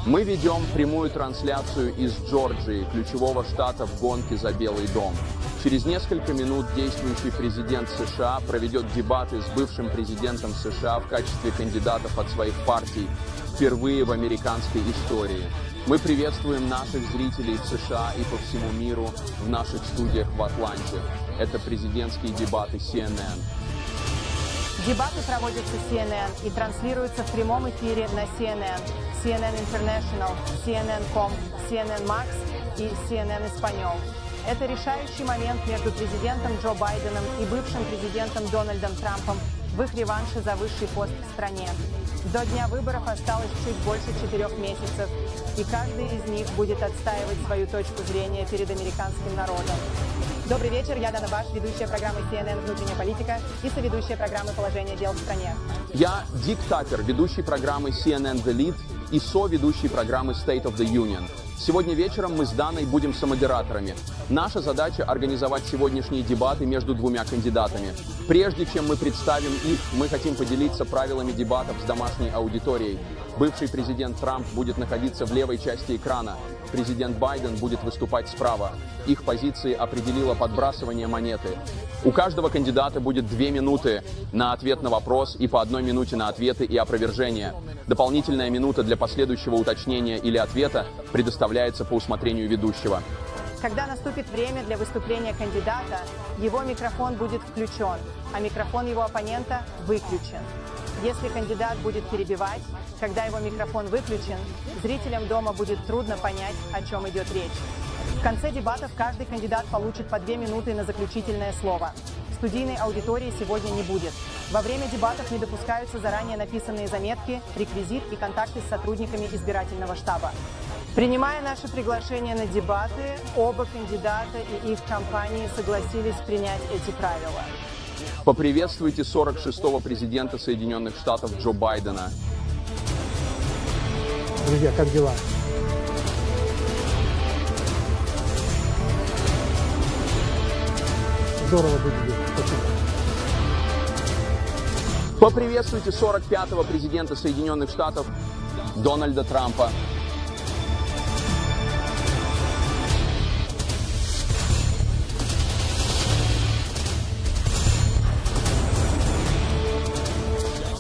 Мы ведем прямую трансляцию из Джорджии, ключевого штата в гонке за Белый дом. Через несколько минут действующий президент США проведет дебаты с бывшим президентом США в качестве кандидатов от своих партий впервые в американской истории. Мы приветствуем наших зрителей в США и по всему миру в наших студиях в Атланте. Это президентские дебаты CNN. Дебаты проводятся CNN и транслируются в прямом эфире на CNN, CNN International, CNN.com, CNN Max и CNN Espanol. Это решающий момент между президентом Джо Байденом и бывшим президентом Дональдом Трампом в их реванше за высший пост в стране. До дня выборов осталось чуть больше 4 месяцев, и каждый из них будет отстаивать свою точку зрения перед американским народом. Добрый вечер, я Дана Баш, ведущая программы CNN «Внутренняя политика» и соведущая программы «Положение дел в стране». Я Дик Такер, ведущий программы CNN The Lead и соведущий программы State of the Union. Сегодня вечером мы с Даной будем самодераторами. Наша задача – организовать сегодняшние дебаты между двумя кандидатами. Прежде чем мы представим их, мы хотим поделиться правилами дебатов с домашней аудиторией. Бывший президент Трамп будет находиться в левой части экрана. Президент Байден будет выступать справа. Их позиции определило подбрасывание монеты. У каждого кандидата будет 2 минуты на ответ на вопрос и по 1 минуте на ответы и опровержения. Дополнительная минута для последующего уточнения или ответа предоставляется по усмотрению ведущего. Когда наступит время для выступления кандидата, его микрофон будет включен, а микрофон его оппонента выключен. Если кандидат будет перебивать, когда его микрофон выключен, зрителям дома будет трудно понять, о чем идет речь. В конце дебатов каждый кандидат получит по 2 минуты на заключительное слово. Студийной аудитории сегодня не будет. Во время дебатов не допускаются заранее написанные заметки, реквизит и контакты с сотрудниками избирательного штаба. Принимая наше приглашение на дебаты, оба кандидата и их компании согласились принять эти правила. Поприветствуйте 46-го президента Соединенных Штатов Джо Байдена. Друзья, как дела? Здорово выглядит. Спасибо. Поприветствуйте 45-го президента Соединенных Штатов Дональда Трампа.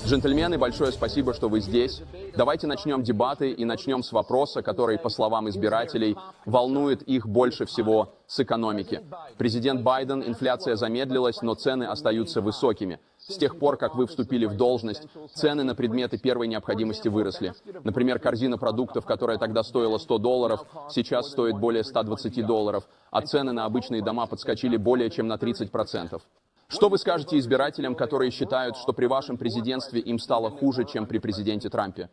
Джентльмены, большое спасибо, что вы здесь. Давайте начнем дебаты и начнем с вопроса, который, по словам избирателей, волнует их больше всего с экономики. Президент Байден, инфляция замедлилась, но цены остаются высокими. С тех пор, как вы вступили в должность, цены на предметы первой необходимости выросли. Например, корзина продуктов, которая тогда стоила $100, сейчас стоит более $120, а цены на обычные дома подскочили более чем на 30%. Что вы скажете избирателям, которые считают, что при вашем президентстве им стало хуже, чем при президенте Трампе?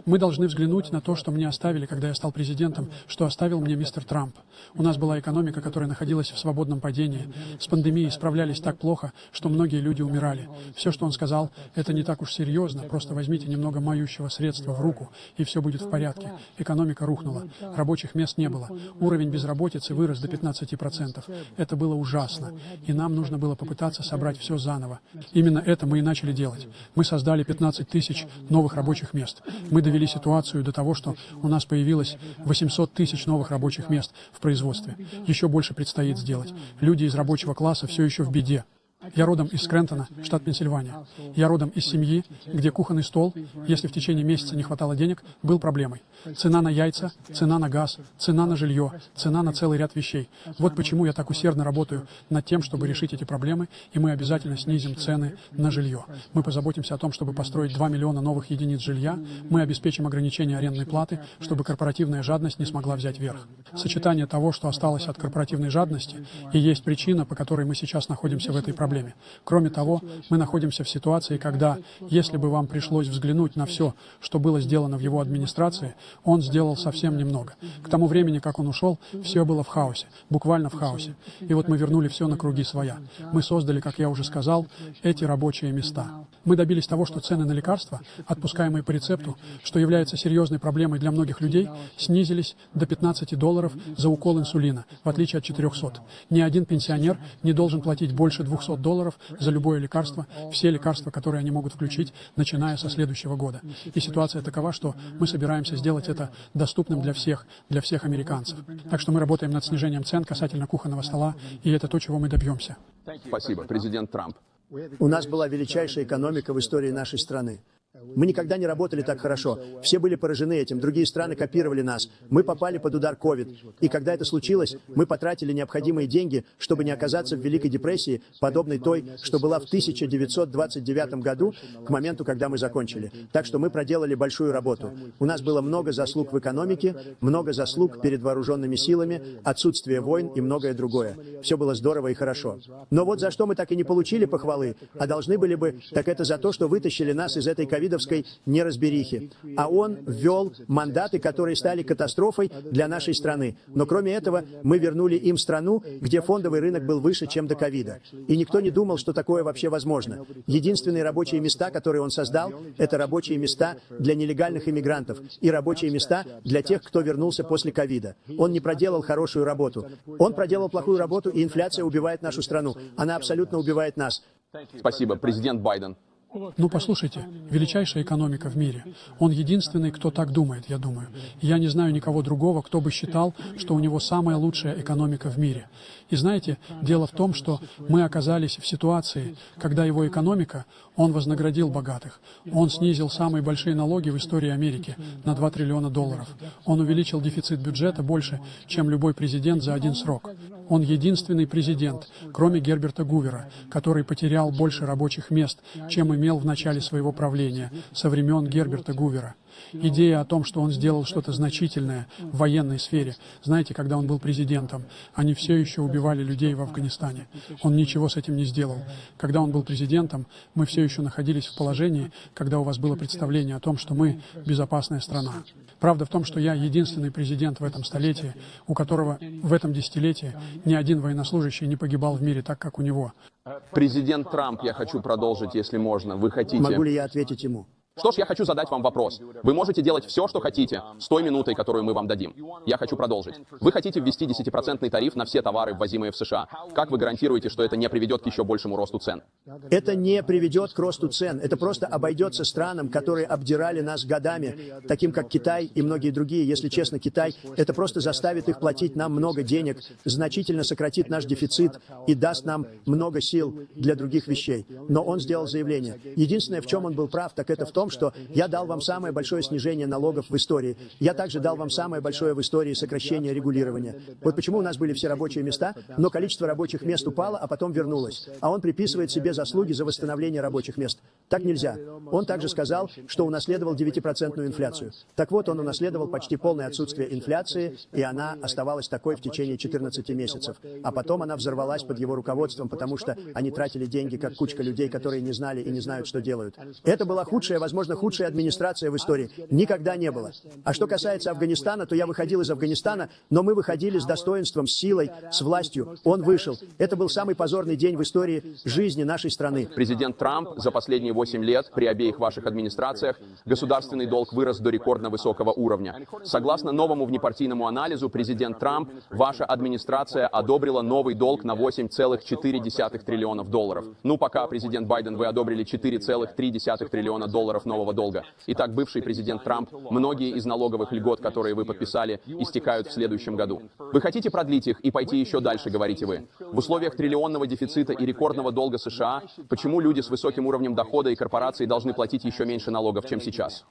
Мы должны взглянуть на то, что мне оставили, когда я стал президентом, что оставил мне мистер Трамп. У нас была экономика, которая находилась в свободном падении. С пандемией справлялись так плохо, что многие люди умирали. Все, что он сказал, это не так уж серьезно, просто возьмите немного моющего средства в руку, и все будет в порядке. Экономика рухнула, рабочих мест не было, уровень безработицы вырос до 15%. Это было ужасно, и нам нужно было попытаться собрать все заново. Именно это мы и начали делать. Мы создали 15 тысяч новых рабочих мест. Мы довели ситуацию до того, что у нас появилось 800 тысяч новых рабочих мест в производстве. Еще больше предстоит сделать. Люди из рабочего класса все еще в беде. Я родом из Скрентона, штат Пенсильвания. Я родом из семьи, где кухонный стол, если в течение месяца не хватало денег, был проблемой. Цена на яйца, цена на газ, цена на жилье, цена на целый ряд вещей. Вот почему я так усердно работаю над тем, чтобы решить эти проблемы, и мы обязательно снизим цены на жилье. Мы позаботимся о том, чтобы построить 2 миллиона новых единиц жилья, мы обеспечим ограничение арендной платы, чтобы корпоративная жадность не смогла взять верх. Сочетание того, что осталось от корпоративной жадности, и есть причина, по которой мы сейчас находимся в этой проблеме. Кроме того, мы находимся в ситуации, когда, если бы вам пришлось взглянуть на все, что было сделано в его администрации, он сделал совсем немного. К тому времени, как он ушел, все было в хаосе, буквально в хаосе. И вот мы вернули все на круги своя. Мы создали, как я уже сказал, эти рабочие места. Мы добились того, что цены на лекарства, отпускаемые по рецепту, что является серьезной проблемой для многих людей, снизились до $15 за укол инсулина, в отличие от 400. Ни один пенсионер не должен платить больше $200 $500 за любое лекарство, все лекарства, которые они могут включить, начиная со следующего года. И ситуация такова, что мы собираемся сделать это доступным для всех американцев. Так что мы работаем над снижением цен касательно кухонного стола, и это то, чего мы добьемся. Спасибо, президент Трамп. У нас была величайшая экономика в истории нашей страны. Мы никогда не работали так хорошо. Все были поражены этим. Другие страны копировали нас. Мы попали под удар COVID. И когда это случилось, мы потратили необходимые деньги, чтобы не оказаться в Великой депрессии, подобной той, что была в 1929 году, к моменту, когда мы закончили. Так что мы проделали большую работу. У нас было много заслуг в экономике, много заслуг перед вооруженными силами, отсутствие войн и многое другое. Все было здорово и хорошо. Но вот за что мы так и не получили похвалы, а должны были бы, так это за то, что вытащили нас из этой ковидовской неразберихи. А он ввел мандаты, которые стали катастрофой для нашей страны. Но кроме этого, мы вернули им страну, где фондовый рынок был выше, чем до ковида. И никто не думал, что такое вообще возможно. Единственные рабочие места, которые он создал, это рабочие места для нелегальных иммигрантов и рабочие места для тех, кто вернулся после ковида. Он не проделал хорошую работу. Он проделал плохую работу, и инфляция убивает нашу страну. Она абсолютно убивает нас. Спасибо, президент Байден. Ну, послушайте, величайшая экономика в мире. Он единственный, кто так думает, я думаю. Я не знаю никого другого, кто бы считал, что у него самая лучшая экономика в мире. И знаете, дело в том, что мы оказались в ситуации, когда его экономика, он вознаградил богатых. Он снизил самые большие налоги в истории Америки на $2 триллиона. Он увеличил дефицит бюджета больше, чем любой президент за один срок. Он единственный президент, кроме Герберта Гувера, который потерял больше рабочих мест, чем имел в начале своего правления, со времен Герберта Гувера. Идея о том, что он сделал что-то значительное в военной сфере. Знаете, когда он был президентом, они все еще убивали людей в Афганистане. Он ничего с этим не сделал. Когда он был президентом, мы все еще находились в положении, когда у вас было представление о том, что мы безопасная страна. Правда в том, что я единственный президент в этом столетии, у которого в этом десятилетии ни один военнослужащий не погибал в мире так, как у него. Президент Трамп, я хочу продолжить, если можно. Вы хотите... Могу ли я ответить ему? Что ж, я хочу задать вам вопрос. Вы можете делать все, что хотите, с той минутой, которую мы вам дадим. Я хочу продолжить. Вы хотите ввести 10% тариф на все товары, ввозимые в США. Как вы гарантируете, что это не приведет к еще большему росту цен? Это не приведет к росту цен. Это просто обойдется странам, которые обдирали нас годами, таким как Китай и многие другие. Если честно, Китай, это просто заставит их платить нам много денег, значительно сократит наш дефицит и даст нам много сил для других вещей. Но он сделал заявление. Единственное, в чем он был прав, так это в том, что я дал вам самое большое снижение налогов в истории. Я также дал вам самое большое в истории сокращение регулирования. Вот почему у нас были все рабочие места, но количество рабочих мест упало, а потом вернулось. А он приписывает себе заслуги за восстановление рабочих мест. Так нельзя. Он также сказал, что унаследовал 9% инфляцию. Так вот, он унаследовал почти полное отсутствие инфляции, и она оставалась такой в течение 14 месяцев. А потом она взорвалась под его руководством, потому что они тратили деньги, как кучка людей, которые не знали и не знают, что делают. Это была худшая, возможно, худшая администрация в истории. Никогда не было. А что касается Афганистана, то я выходил из Афганистана, но мы выходили с достоинством, с силой, с властью. Он вышел. Это был самый позорный день в истории жизни нашей страны. Президент Трамп, за последние 8 лет при обеих ваших администрациях государственный долг вырос до рекордно высокого уровня. Согласно новому внепартийному анализу, президент Трамп, ваша администрация одобрила новый долг на $8,4 триллиона. Ну, пока, президент Байден, вы одобрили $4,3 триллиона нового долга. Итак, бывший президент Трамп, многие из налоговых льгот, которые вы подписали, истекают в следующем году. Вы хотите продлить их и пойти еще дальше, говорите вы. В условиях триллионного дефицита и рекордного долга США, почему люди с высоким уровнем дохода и корпорации должны платить еще меньше налогов, чем сейчас?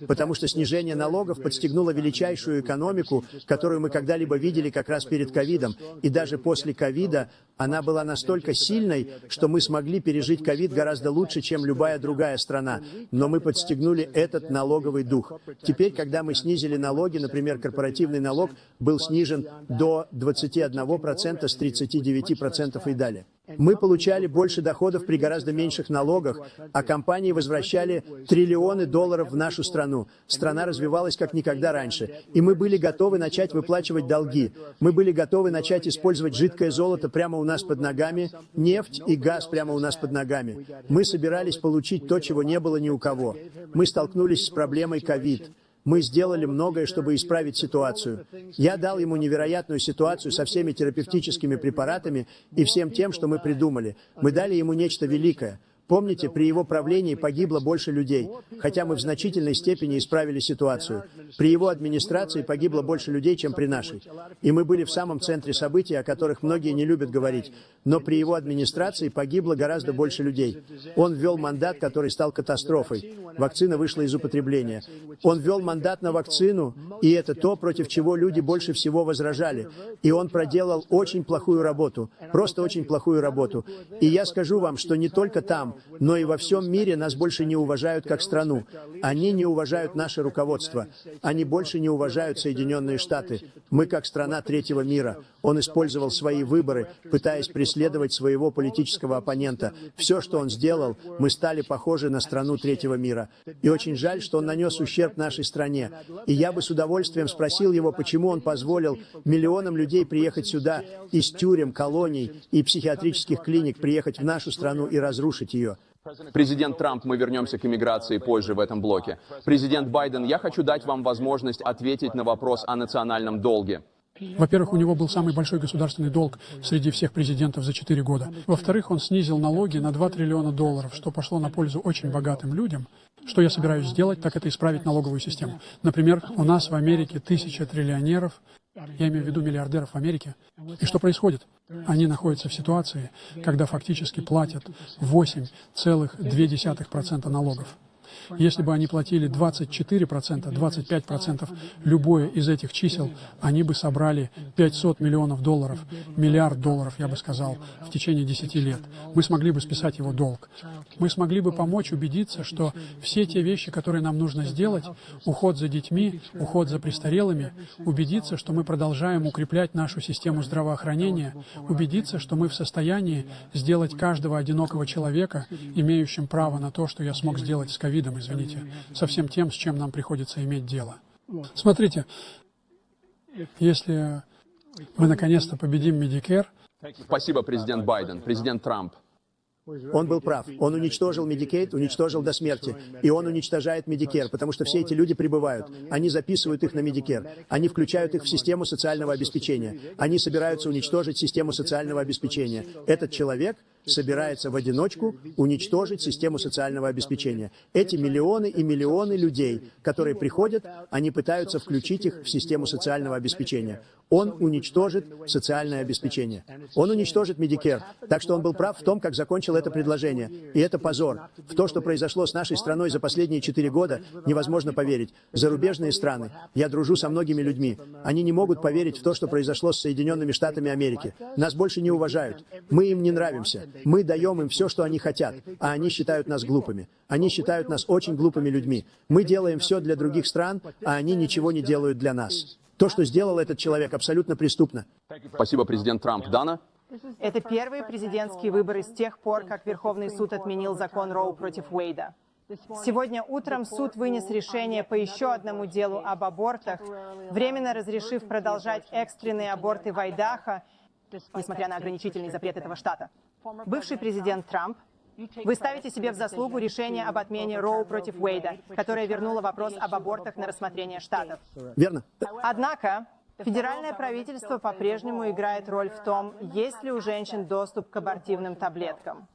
Потому что снижение налогов подстегнуло величайшую экономику, которую мы когда-либо видели как раз перед ковидом. И даже после ковида она была настолько сильной, что мы смогли пережить ковид гораздо лучше, чем любая другая страна. Но мы подстегнули этот налоговый дух. Теперь, когда мы снизили налоги, например, корпоративный налог был снижен до 21% с 39% и далее. Мы получали больше доходов при гораздо меньших налогах, а компании возвращали триллионы долларов в нашу страну. Страна развивалась как никогда раньше. И мы были готовы начать выплачивать долги. Мы были готовы начать использовать жидкое золото прямо у нас под ногами, нефть и газ прямо у нас под ногами. Мы собирались получить то, чего не было ни у кого. Мы столкнулись с проблемой ковид. Мы сделали многое, чтобы исправить ситуацию. Я дал ему невероятную ситуацию со всеми терапевтическими препаратами и всем тем, что мы придумали. Мы дали ему нечто великое. Помните, при его правлении погибло больше людей, хотя мы в значительной степени исправили ситуацию. При его администрации погибло больше людей, чем при нашей. И мы были в самом центре событий, о которых многие не любят говорить. Но при его администрации погибло гораздо больше людей. Он ввел мандат, который стал катастрофой. Вакцина вышла из употребления. Он ввел мандат на вакцину, и это то, против чего люди больше всего возражали. И он проделал очень плохую работу, просто очень плохую работу. И я скажу вам, что не только там, но и во всем мире нас больше не уважают как страну. Они не уважают наше руководство. Они больше не уважают Соединенные Штаты. Мы как страна третьего мира. Он использовал свои выборы, пытаясь преследовать своего политического оппонента. Все, что он сделал, мы стали похожи на страну третьего мира. И очень жаль, что он нанес ущерб нашей стране. И я бы с удовольствием спросил его, почему он позволил миллионам людей приехать сюда из тюрем, колоний и психиатрических клиник, приехать в нашу страну и разрушить ее. Президент Трамп, мы вернемся к иммиграции позже в этом блоке. Президент Байден, я хочу дать вам возможность ответить на вопрос о национальном долге. Во-первых, у него был самый большой государственный долг среди всех президентов за 4 года. Во-вторых, он снизил налоги на $2 триллиона, что пошло на пользу очень богатым людям. Что я собираюсь сделать, так это исправить налоговую систему. Например, у нас в Америке 1000 триллионеров, я имею в виду миллиардеров в Америке. И что происходит? Они находятся в ситуации, когда фактически платят 8,2% налогов. Если бы они платили 24%, 25%, любое из этих чисел, они бы собрали $500 миллионов, $1 миллиард, я бы сказал, в течение 10 лет. Мы смогли бы списать его долг. Мы смогли бы помочь убедиться, что все те вещи, которые нам нужно сделать, уход за детьми, уход за престарелыми, убедиться, что мы продолжаем укреплять нашу систему здравоохранения, убедиться, что мы в состоянии сделать каждого одинокого человека, имеющим право на то, что я смог сделать с ковидом, извините, со всем тем, с чем нам приходится иметь дело. Смотрите, если мы наконец-то победим Medicare. Спасибо, президент Байден. Президент Трамп. Он был прав. Он уничтожил Medicaid, уничтожил до смерти. И он уничтожает Medicare, потому что все эти люди прибывают. Они записывают их на Medicare. Они включают их в систему социального обеспечения. Они собираются уничтожить систему социального обеспечения. Этот человек собирается в одиночку уничтожить систему социального обеспечения. Эти миллионы и миллионы людей, которые приходят, они пытаются включить их в систему социального обеспечения. Он уничтожит социальное обеспечение. Он уничтожит Medicare. Так что он был прав в том, как закончил это предложение. И это позор. В то, что произошло с нашей страной за последние 4 года, невозможно поверить. Зарубежные страны. Я дружу со многими людьми. Они не могут поверить в то, что произошло с Соединенными Штатами Америки. Нас больше не уважают. Мы им не нравимся. Мы даем им все, что они хотят, а они считают нас глупыми. Они считают нас очень глупыми людьми. Мы делаем все для других стран, а они ничего не делают для нас. То, что сделал этот человек, абсолютно преступно. Спасибо, президент Трамп. Дана? Это первые президентские выборы с тех пор, как Верховный суд отменил закон Роу против Уэйда. Сегодня утром суд вынес решение по еще одному делу об абортах, временно разрешив продолжать экстренные аборты в Айдахо, несмотря на ограничительный запрет этого штата. Бывший президент Трамп, вы ставите себе в заслугу решение об отмене Роу против Уэйда, которое вернуло вопрос об абортах на рассмотрение штатов. Верно. Однако, федеральное правительство по-прежнему играет роль в том, есть ли у женщин доступ к абортивным таблеткам.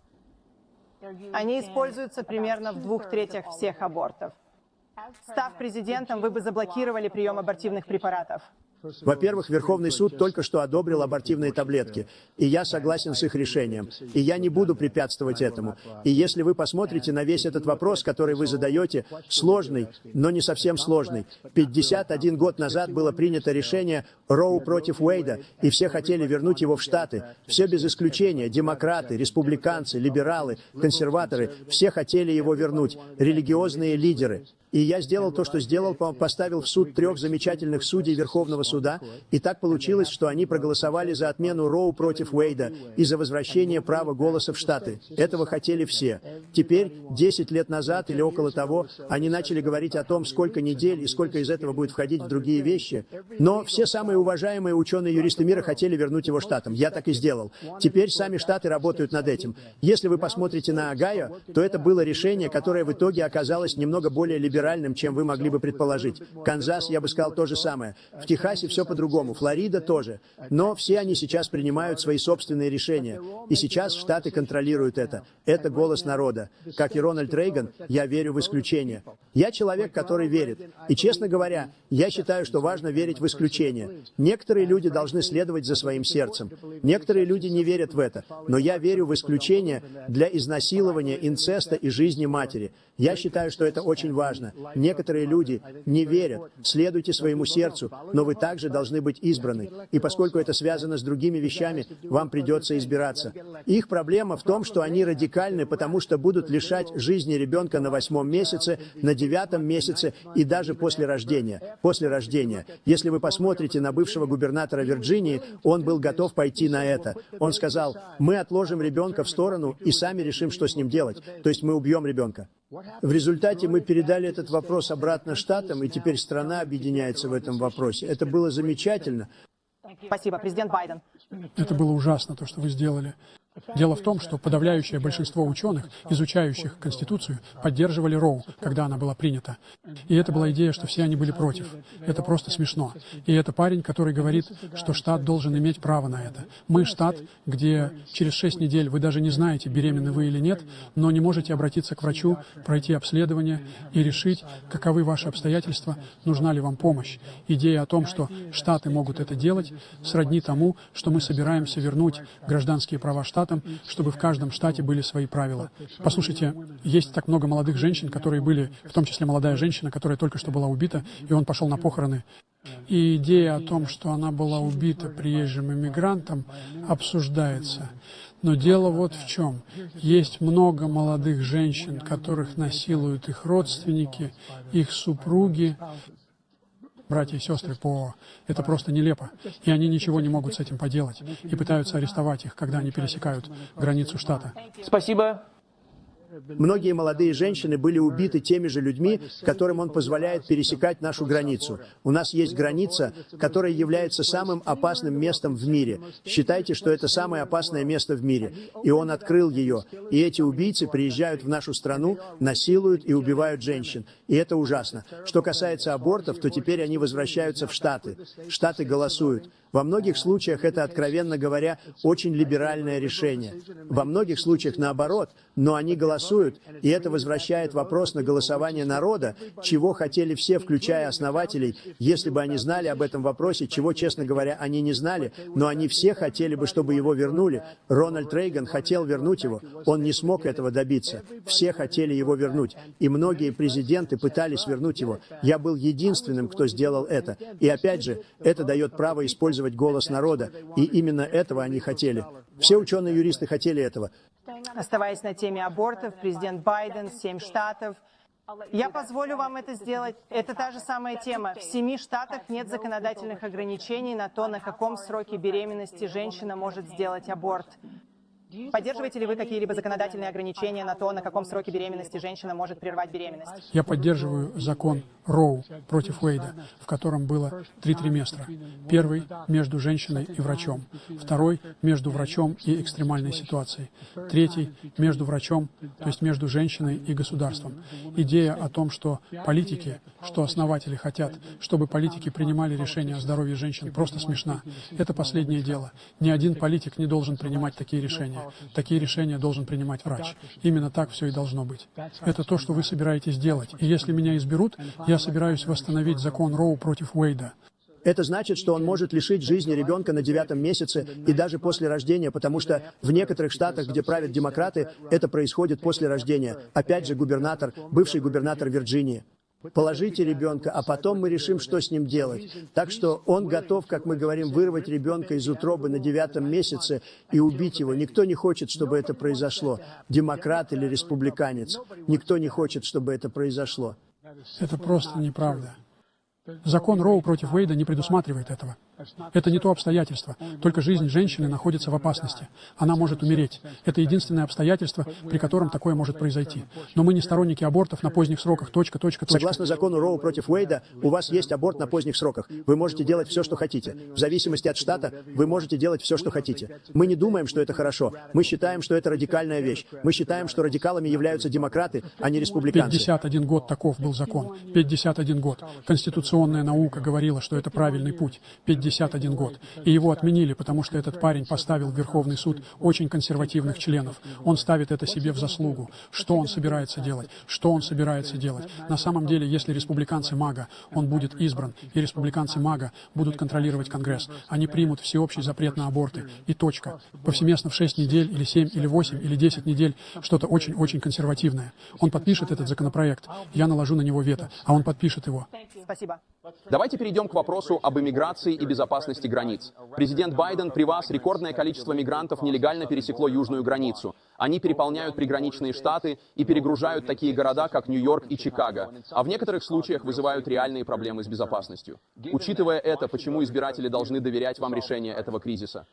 Они используются примерно в 2/3 всех абортов. Став президентом, вы бы заблокировали прием абортивных препаратов. Во-первых, Верховный суд только что одобрил абортивные таблетки, и я согласен с их решением, и я не буду препятствовать этому. И если вы посмотрите на весь этот вопрос, который вы задаете, сложный, но не совсем сложный. 51 год назад было принято решение Роу против Уэйда, и все хотели вернуть его в Штаты. Все без исключения, демократы, республиканцы, либералы, консерваторы, все хотели его вернуть, религиозные лидеры. И я сделал то, что сделал, поставил в суд 3 замечательных судей Верховного суда, и так получилось, что они проголосовали за отмену Роу против Уэйда и за возвращение права голоса в Штаты. Этого хотели все. Теперь, 10 лет назад или около того, они начали говорить о том, сколько недель и сколько из этого будет входить в другие вещи. Но все самые уважаемые ученые-юристы мира хотели вернуть его штатам. Я так и сделал. Теперь сами штаты работают над этим. Если вы посмотрите на Огайо, то это было решение, которое в итоге оказалось немного более либеральным, либеральным, чем вы могли бы предположить. Канзас, я бы сказал, то же самое. В Техасе все по-другому, Флорида тоже. Но все они сейчас принимают свои собственные решения. И сейчас Штаты контролируют это. Это голос народа. Как и Рональд Рейган, я верю в исключение. Я человек, который верит. И, честно говоря, я считаю, что важно верить в исключение. Некоторые люди должны следовать за своим сердцем. Некоторые люди не верят в это. Но я верю в исключение для изнасилования, инцеста и жизни матери. Я считаю, что это очень важно. Некоторые люди не верят. Следуйте своему сердцу, но вы также должны быть избраны. И поскольку это связано с другими вещами, вам придется избираться. Их проблема в том, что они радикальны, потому что будут лишать жизни ребенка на 8-м месяце, на 9-м месяце и даже после рождения. После рождения. Если вы посмотрите на бывшего губернатора Вирджинии, он был готов пойти на это. Он сказал: мы отложим ребенка в сторону и сами решим, что с ним делать. То есть мы убьем ребенка. В результате мы передали этот вопрос обратно штатам, и теперь страна объединяется в этом вопросе. Это было замечательно. Спасибо, президент Байден. Это было ужасно, то, что вы сделали. Дело в том, что подавляющее большинство ученых, изучающих Конституцию, поддерживали Роу, когда она была принята. И это была идея, что все они были против. Это просто смешно. И это парень, который говорит, что штат должен иметь право на это. Мы штат, где через 6 недель вы даже не знаете, беременны вы или нет, но не можете обратиться к врачу, пройти обследование и решить, каковы ваши обстоятельства, нужна ли вам помощь. Идея о том, что штаты могут это делать, сродни тому, что мы собираемся вернуть гражданские права штатам, чтобы в каждом штате были свои правила. Послушайте, есть так много молодых женщин, которые были, в том числе молодая женщина, которая только что была убита, и он пошел на похороны. И идея о том, что она была убита приезжим иммигрантом, обсуждается. Но дело вот в чем. Есть много молодых женщин, которых насилуют их родственники, их супруги, братья и сестры по... Это просто нелепо. И они ничего не могут с этим поделать. И пытаются арестовать их, когда они пересекают границу штата. Спасибо. Многие молодые женщины были убиты теми же людьми, которым он позволяет пересекать нашу границу. У нас есть граница, которая является самым опасным местом в мире. Считайте, что это самое опасное место в мире. И он открыл ее. И эти убийцы приезжают в нашу страну, насилуют и убивают женщин. И это ужасно. Что касается абортов, то теперь они возвращаются в Штаты. Штаты голосуют. Во многих случаях это, откровенно говоря, очень либеральное решение. Во многих случаях наоборот, но они голосуют, и это возвращает вопрос на голосование народа, чего хотели все, включая основателей, если бы они знали об этом вопросе, чего, честно говоря, они не знали, но они все хотели бы, чтобы его вернули. Рональд Рейган хотел вернуть его, он не смог этого добиться. Все хотели его вернуть, и многие президенты пытались вернуть его. Я был единственным, кто сделал это. И опять же, это дает право использовать голос народа, и именно этого они хотели. Все ученые-юристы хотели этого. Оставаясь на теме абортов, президент Байден, 7 штатов. Я позволю вам это сделать. Это та же самая тема. В 7 штатах нет законодательных ограничений на то, на каком сроке беременности женщина может сделать аборт. Поддерживаете ли вы какие-либо законодательные ограничения на то, на каком сроке беременности женщина может прервать беременность? Я поддерживаю закон Роу против Уэйда, в котором было 3 триместра. Первый – между женщиной и врачом. Второй – между врачом и экстремальной ситуацией. Третий – между врачом, то есть между женщиной и государством. Идея о том, что политики, что основатели хотят, чтобы политики принимали решения о здоровье женщин, просто смешна. Это последнее дело. Ни один политик не должен принимать такие решения. Такие решения должен принимать врач. Именно так все и должно быть. Это то, что вы собираетесь делать. И если меня изберут, я собираюсь восстановить закон Роу против Уэйда. Это значит, что он может лишить жизни ребенка на 9-м месяце и даже после рождения, потому что в некоторых штатах, где правят демократы, это происходит после рождения. Опять же, губернатор, бывший губернатор Вирджинии. Положите ребенка, а потом мы решим, что с ним делать. Так что он готов, как мы говорим, вырвать ребенка из утробы на 9-м месяце и убить его. Никто не хочет, чтобы это произошло. Демократ или республиканец. Никто не хочет, чтобы это произошло. Это просто неправда. Закон Роу против Уэйда не предусматривает этого. Это не то обстоятельство. Только жизнь женщины находится в опасности. Она может умереть. Это единственное обстоятельство, при котором такое может произойти. Но мы не сторонники абортов на поздних сроках. Точка. Согласно закону Роу против Уэйда, у вас есть аборт на поздних сроках. Вы можете делать все, что хотите. В зависимости от штата, вы можете делать все, что хотите. Мы не думаем, что это хорошо. Мы считаем, что это радикальная вещь. Мы считаем, что радикалами являются демократы, а не республиканцы. 51 год таков был закон. 51 год. Конституционная наука говорила, что это правильный путь. 51 год. И его отменили, потому что этот парень поставил в Верховный суд очень консервативных членов. Он ставит это себе в заслугу. Что он собирается делать? Что он собирается делать? На самом деле, если республиканцы МАГА, он будет избран, и республиканцы МАГА будут контролировать Конгресс. Они примут всеобщий запрет на аборты. И точка. Повсеместно в 6 недель, или 7, или 8, или 10 недель. Что-то очень-очень консервативное. Он подпишет этот законопроект. Я наложу на него вето, а он подпишет его. Спасибо. Давайте перейдем к вопросу об иммиграции и безопасности границ. Президент Байден, при вас рекордное количество мигрантов нелегально пересекло южную границу. Они переполняют приграничные штаты и перегружают такие города, как Нью-Йорк и Чикаго, а в некоторых случаях вызывают реальные проблемы с безопасностью. Учитывая это, почему избиратели должны доверять вам решение этого кризиса?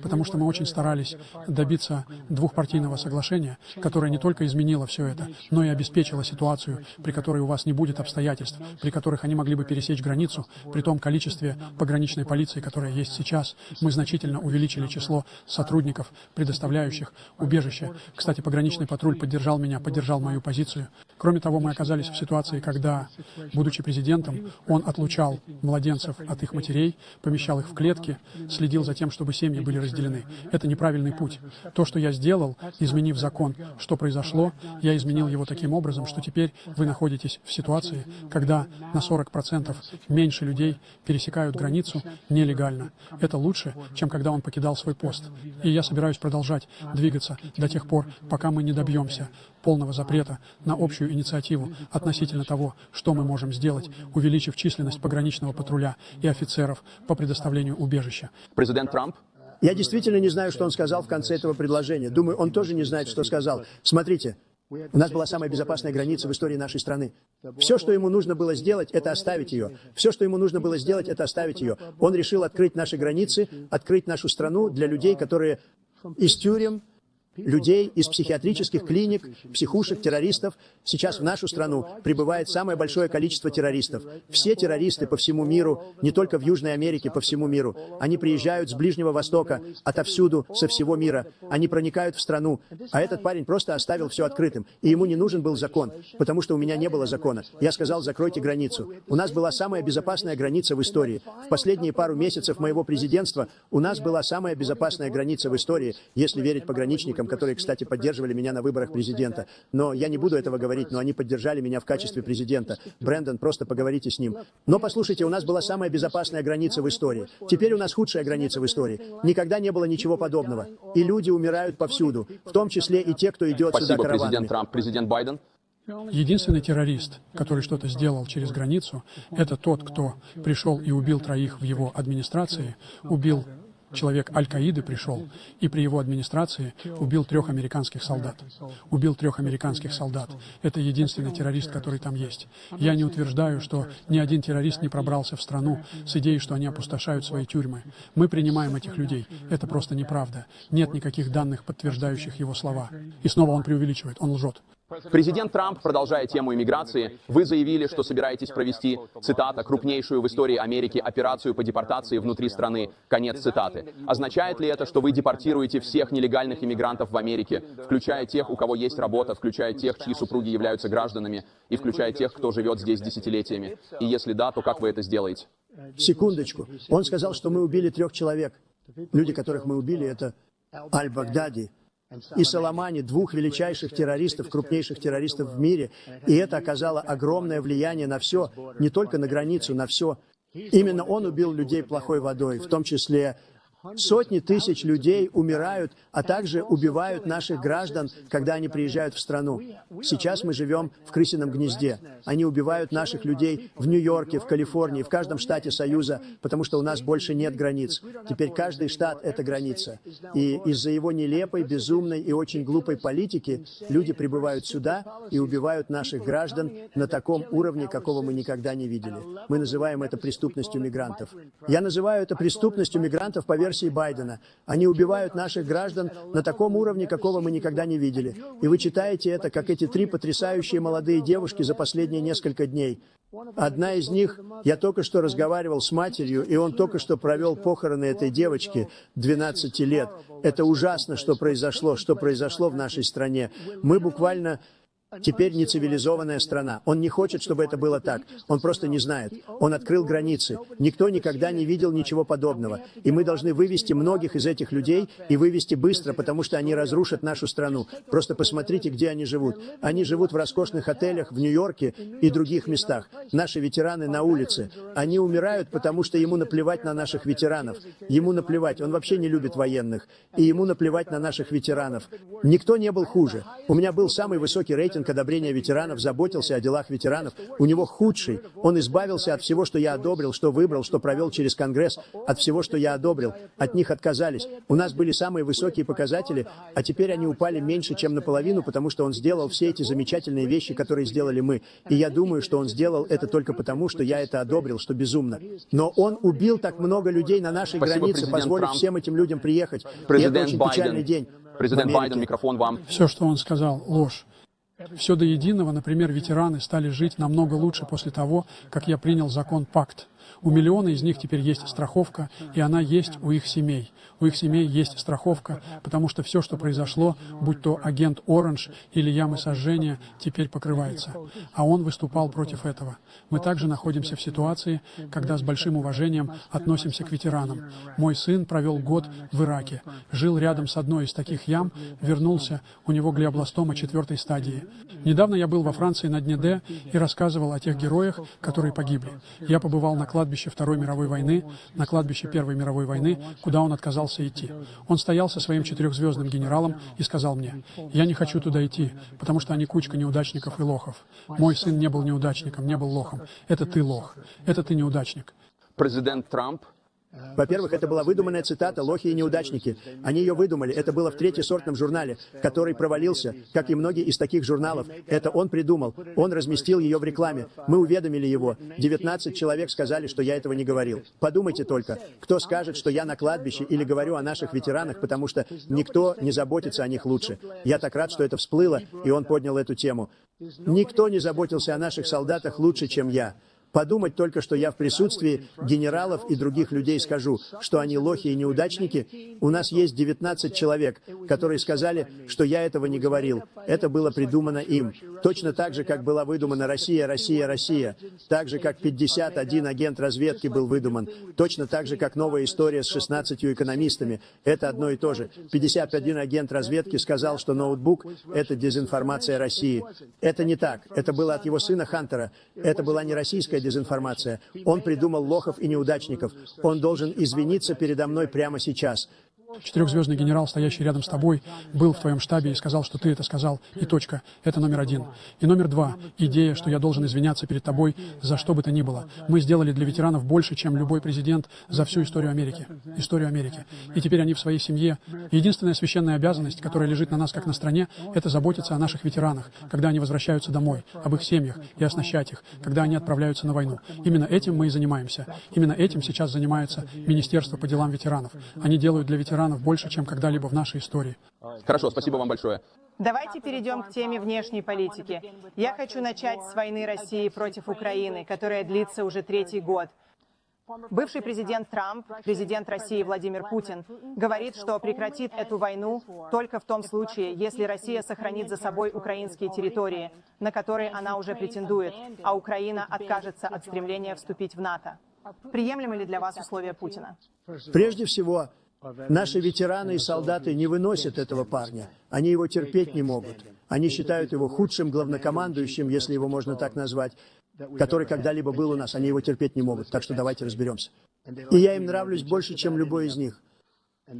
Потому что мы очень старались добиться двухпартийного соглашения, которое не только изменило все это, но и обеспечило ситуацию, при которой у вас не будет обстоятельств, при которых они могли бы пересечь границу. При том количестве пограничной полиции, которая есть сейчас, мы значительно увеличили число сотрудников, предоставляющих убежище. Кстати, пограничный патруль поддержал меня, поддержал мою позицию. Кроме того, мы оказались в ситуации, когда, будучи президентом, он отлучал младенцев от их матерей, помещал их в клетки, следил за тем, чтобы семьи были разделены. Это неправильный путь. То, что я сделал, изменив закон, что произошло, я изменил его таким образом, что теперь вы находитесь в ситуации, когда на 40% меньше людей пересекают границу нелегально. Это лучше, чем когда он покидал свой пост. И я собираюсь продолжать двигаться до тех пор, пока мы не добьемся полного запрета на общую инициативу относительно того, что мы можем сделать, увеличив численность пограничного патруля и офицеров по предоставлению убежища. Президент Трамп? Я действительно не знаю, что он сказал в конце этого предложения. Думаю, он тоже не знает, что сказал. Смотрите, у нас была самая безопасная граница в истории нашей страны. Все, что ему нужно было сделать, это оставить ее. Все, что ему нужно было сделать, это оставить ее. Он решил открыть наши границы, открыть нашу страну для людей, которые из тюрем, людей из психиатрических клиник, психушек, террористов. Сейчас в нашу страну прибывает самое большое количество террористов. Все террористы по всему миру, не только в Южной Америке, по всему миру. Они приезжают с Ближнего Востока, отовсюду, со всего мира. Они проникают в страну. А этот парень просто оставил все открытым. И ему не нужен был закон, потому что у меня не было закона. Я сказал, закройте границу. У нас была самая безопасная граница в истории. В последние пару месяцев моего президентства у нас была самая безопасная граница в истории, если верить пограничникам, которые, кстати, поддерживали меня на выборах президента. Но я не буду этого говорить, но они поддержали меня в качестве президента. Брэндон, просто поговорите с ним. Но послушайте, у нас была самая безопасная граница в истории. Теперь у нас худшая граница в истории. Никогда не было ничего подобного. И люди умирают повсюду, в том числе и те, кто идет сюда Спасибо, караванами. президент Трамп. Президент Байден? Единственный террорист, который что-то сделал через границу, это тот, кто пришел и убил 3 в его администрации, убил человек Аль-Каиды пришел и при его администрации убил 3 американских солдат. Убил 3 американских солдат. Это единственный террорист, который там есть. Я не утверждаю, что ни один террорист не пробрался в страну с идеей, что они опустошают свои тюрьмы. Мы принимаем этих людей. Это просто неправда. Нет никаких данных, подтверждающих его слова. И снова он преувеличивает, он лжет. Президент Трамп, продолжая тему иммиграции, вы заявили, что собираетесь провести, цитата, крупнейшую в истории Америки операцию по депортации внутри страны. Конец цитаты. Означает ли это, что вы депортируете всех нелегальных иммигрантов в Америке, включая тех, у кого есть работа, включая тех, чьи супруги являются гражданами, и включая тех, кто живет здесь десятилетиями? И если да, то как вы это сделаете? Секундочку. Он сказал, что мы убили 3 человек. Люди, которых мы убили, это Аль-Багдади и Соломани, 2 величайших террористов, крупнейших террористов в мире. И это оказало огромное влияние на все, не только на границу, на все. Именно он убил людей плохой водой, в том числе Сотни тысяч людей умирают, а также убивают наших граждан, когда они приезжают в страну. Сейчас мы живем в крысином гнезде. Они убивают наших людей в Нью-Йорке, в Калифорнии, в каждом штате Союза, потому что у нас больше нет границ. Теперь каждый штат — это граница. И из-за его нелепой, безумной и очень глупой политики люди прибывают сюда и убивают наших граждан на таком уровне, какого мы никогда не видели. Мы называем это преступностью мигрантов. Я называю это преступностью мигрантов по версии Байдена. Они убивают наших граждан на таком уровне, какого мы никогда не видели. И вы читаете это, как эти 3 потрясающие молодые девушки за последние несколько дней. Одна из них, я только что разговаривал с матерью, и он только что провел похороны этой девочки, 12 лет. Это ужасно, что произошло в нашей стране. Мы буквально... Теперь не цивилизованная страна. Он не хочет, чтобы это было так. Он просто не знает. Он открыл границы. Никто никогда не видел ничего подобного. И мы должны вывести многих из этих людей и вывести быстро, потому что они разрушат нашу страну. Просто посмотрите, где они живут. Они живут в роскошных отелях в Нью-Йорке и других местах. Наши ветераны на улице. Они умирают, потому что ему наплевать на наших ветеранов. Ему наплевать. Он вообще не любит военных. И ему наплевать на наших ветеранов. Никто не был хуже. У меня был самый высокий рейтинг одобрения ветеранов, заботился о делах ветеранов. У него худший. Он избавился от всего, что я одобрил, что выбрал, что провел через Конгресс, от всего, что я одобрил. От них отказались. У нас были самые высокие показатели, а теперь они упали меньше, чем наполовину, потому что он сделал все эти замечательные вещи, которые сделали мы. И я думаю, что он сделал это только потому, что я это одобрил, что безумно. Но он убил так много людей на нашей границе, позволив всем этим людям приехать. И это очень печальный день. Президент Байден, микрофон вам. Все, что он сказал, ложь. Все до единого, например, ветераны стали жить намного лучше после того, как я принял закон ПАКТ. У миллиона из них теперь есть страховка, и она есть у их семей. У их семей есть страховка, потому что все, что произошло, будь то агент Оранж или ямы сожжения, теперь покрывается. А он выступал против этого. Мы также находимся в ситуации, когда с большим уважением относимся к ветеранам. Мой сын провел год в Ираке, жил рядом с одной из таких ям, вернулся, у него глиобластома 4-й стадии. Недавно я был во Франции на дне Д и рассказывал о тех героях, которые погибли. Я побывал на кладбище Второй мировой войны, на кладбище Первой мировой войны, куда он отказался идти. Он стоял со своим 4-звездным генералом и сказал мне: «Я не хочу туда идти, потому что они кучка неудачников и лохов. Мой сын не был неудачником, не был лохом. Это ты лох. Это ты неудачник». Президент Трамп. Во-первых, это была выдуманная цитата «Лохи и неудачники». Они ее выдумали. Это было в 3-сортном журнале, который провалился, как и многие из таких журналов. Это он придумал. Он разместил ее в рекламе. Мы уведомили его. 19 человек сказали, что я этого не говорил. Подумайте только, кто скажет, что я на кладбище или говорю о наших ветеранах, потому что никто не заботится о них лучше. Я так рад, что это всплыло, и он поднял эту тему. Никто не заботился о наших солдатах лучше, чем я. Подумать только, что я в присутствии генералов и других людей скажу, что они лохи и неудачники. У нас есть 19 человек, которые сказали, что я этого не говорил. Это было придумано им. Точно так же, как была выдумана Россия, Россия, Россия. Так же, как 51 агент разведки был выдуман. Точно так же, как новая история с 16 экономистами. Это одно и то же. 51 агент разведки сказал, что ноутбук — это дезинформация России. Это не так. Это было от его сына Хантера. Это была не российская дезинформация. Он придумал лохов и неудачников. Он должен извиниться передо мной прямо сейчас. 4-звездный генерал, стоящий рядом с тобой, был в твоем штабе и сказал, что ты это сказал, и точка. Это номер 1. И номер 2. Идея, что я должен извиняться перед тобой за что бы то ни было. Мы сделали для ветеранов больше, чем любой президент за всю историю Америки. Историю Америки. И теперь они в своей семье. Единственная священная обязанность, которая лежит на нас, как на стране, это заботиться о наших ветеранах, когда они возвращаются домой, об их семьях и оснащать их, когда они отправляются на войну. Именно этим мы и занимаемся. Именно этим сейчас занимается Министерство по делам ветеранов. Они делают для ветеранов больше, чем когда-либо в нашей истории. Хорошо, спасибо вам большое. Давайте перейдем к теме внешней политики. Я хочу начать с войны России против Украины, которая длится уже 3-й год. Бывший президент Трамп, президент России Владимир Путин, говорит, что прекратит эту войну только в том случае, если Россия сохранит за собой украинские территории, на которые она уже претендует, а Украина откажется от стремления вступить в НАТО. Приемлемы ли для вас условия Путина? Прежде всего, наши ветераны и солдаты не выносят этого парня. Они его терпеть не могут. Они считают его худшим главнокомандующим, если его можно так назвать, который когда-либо был у нас. Они его терпеть не могут. Так что давайте разберемся. И я им нравлюсь больше, чем любой из них.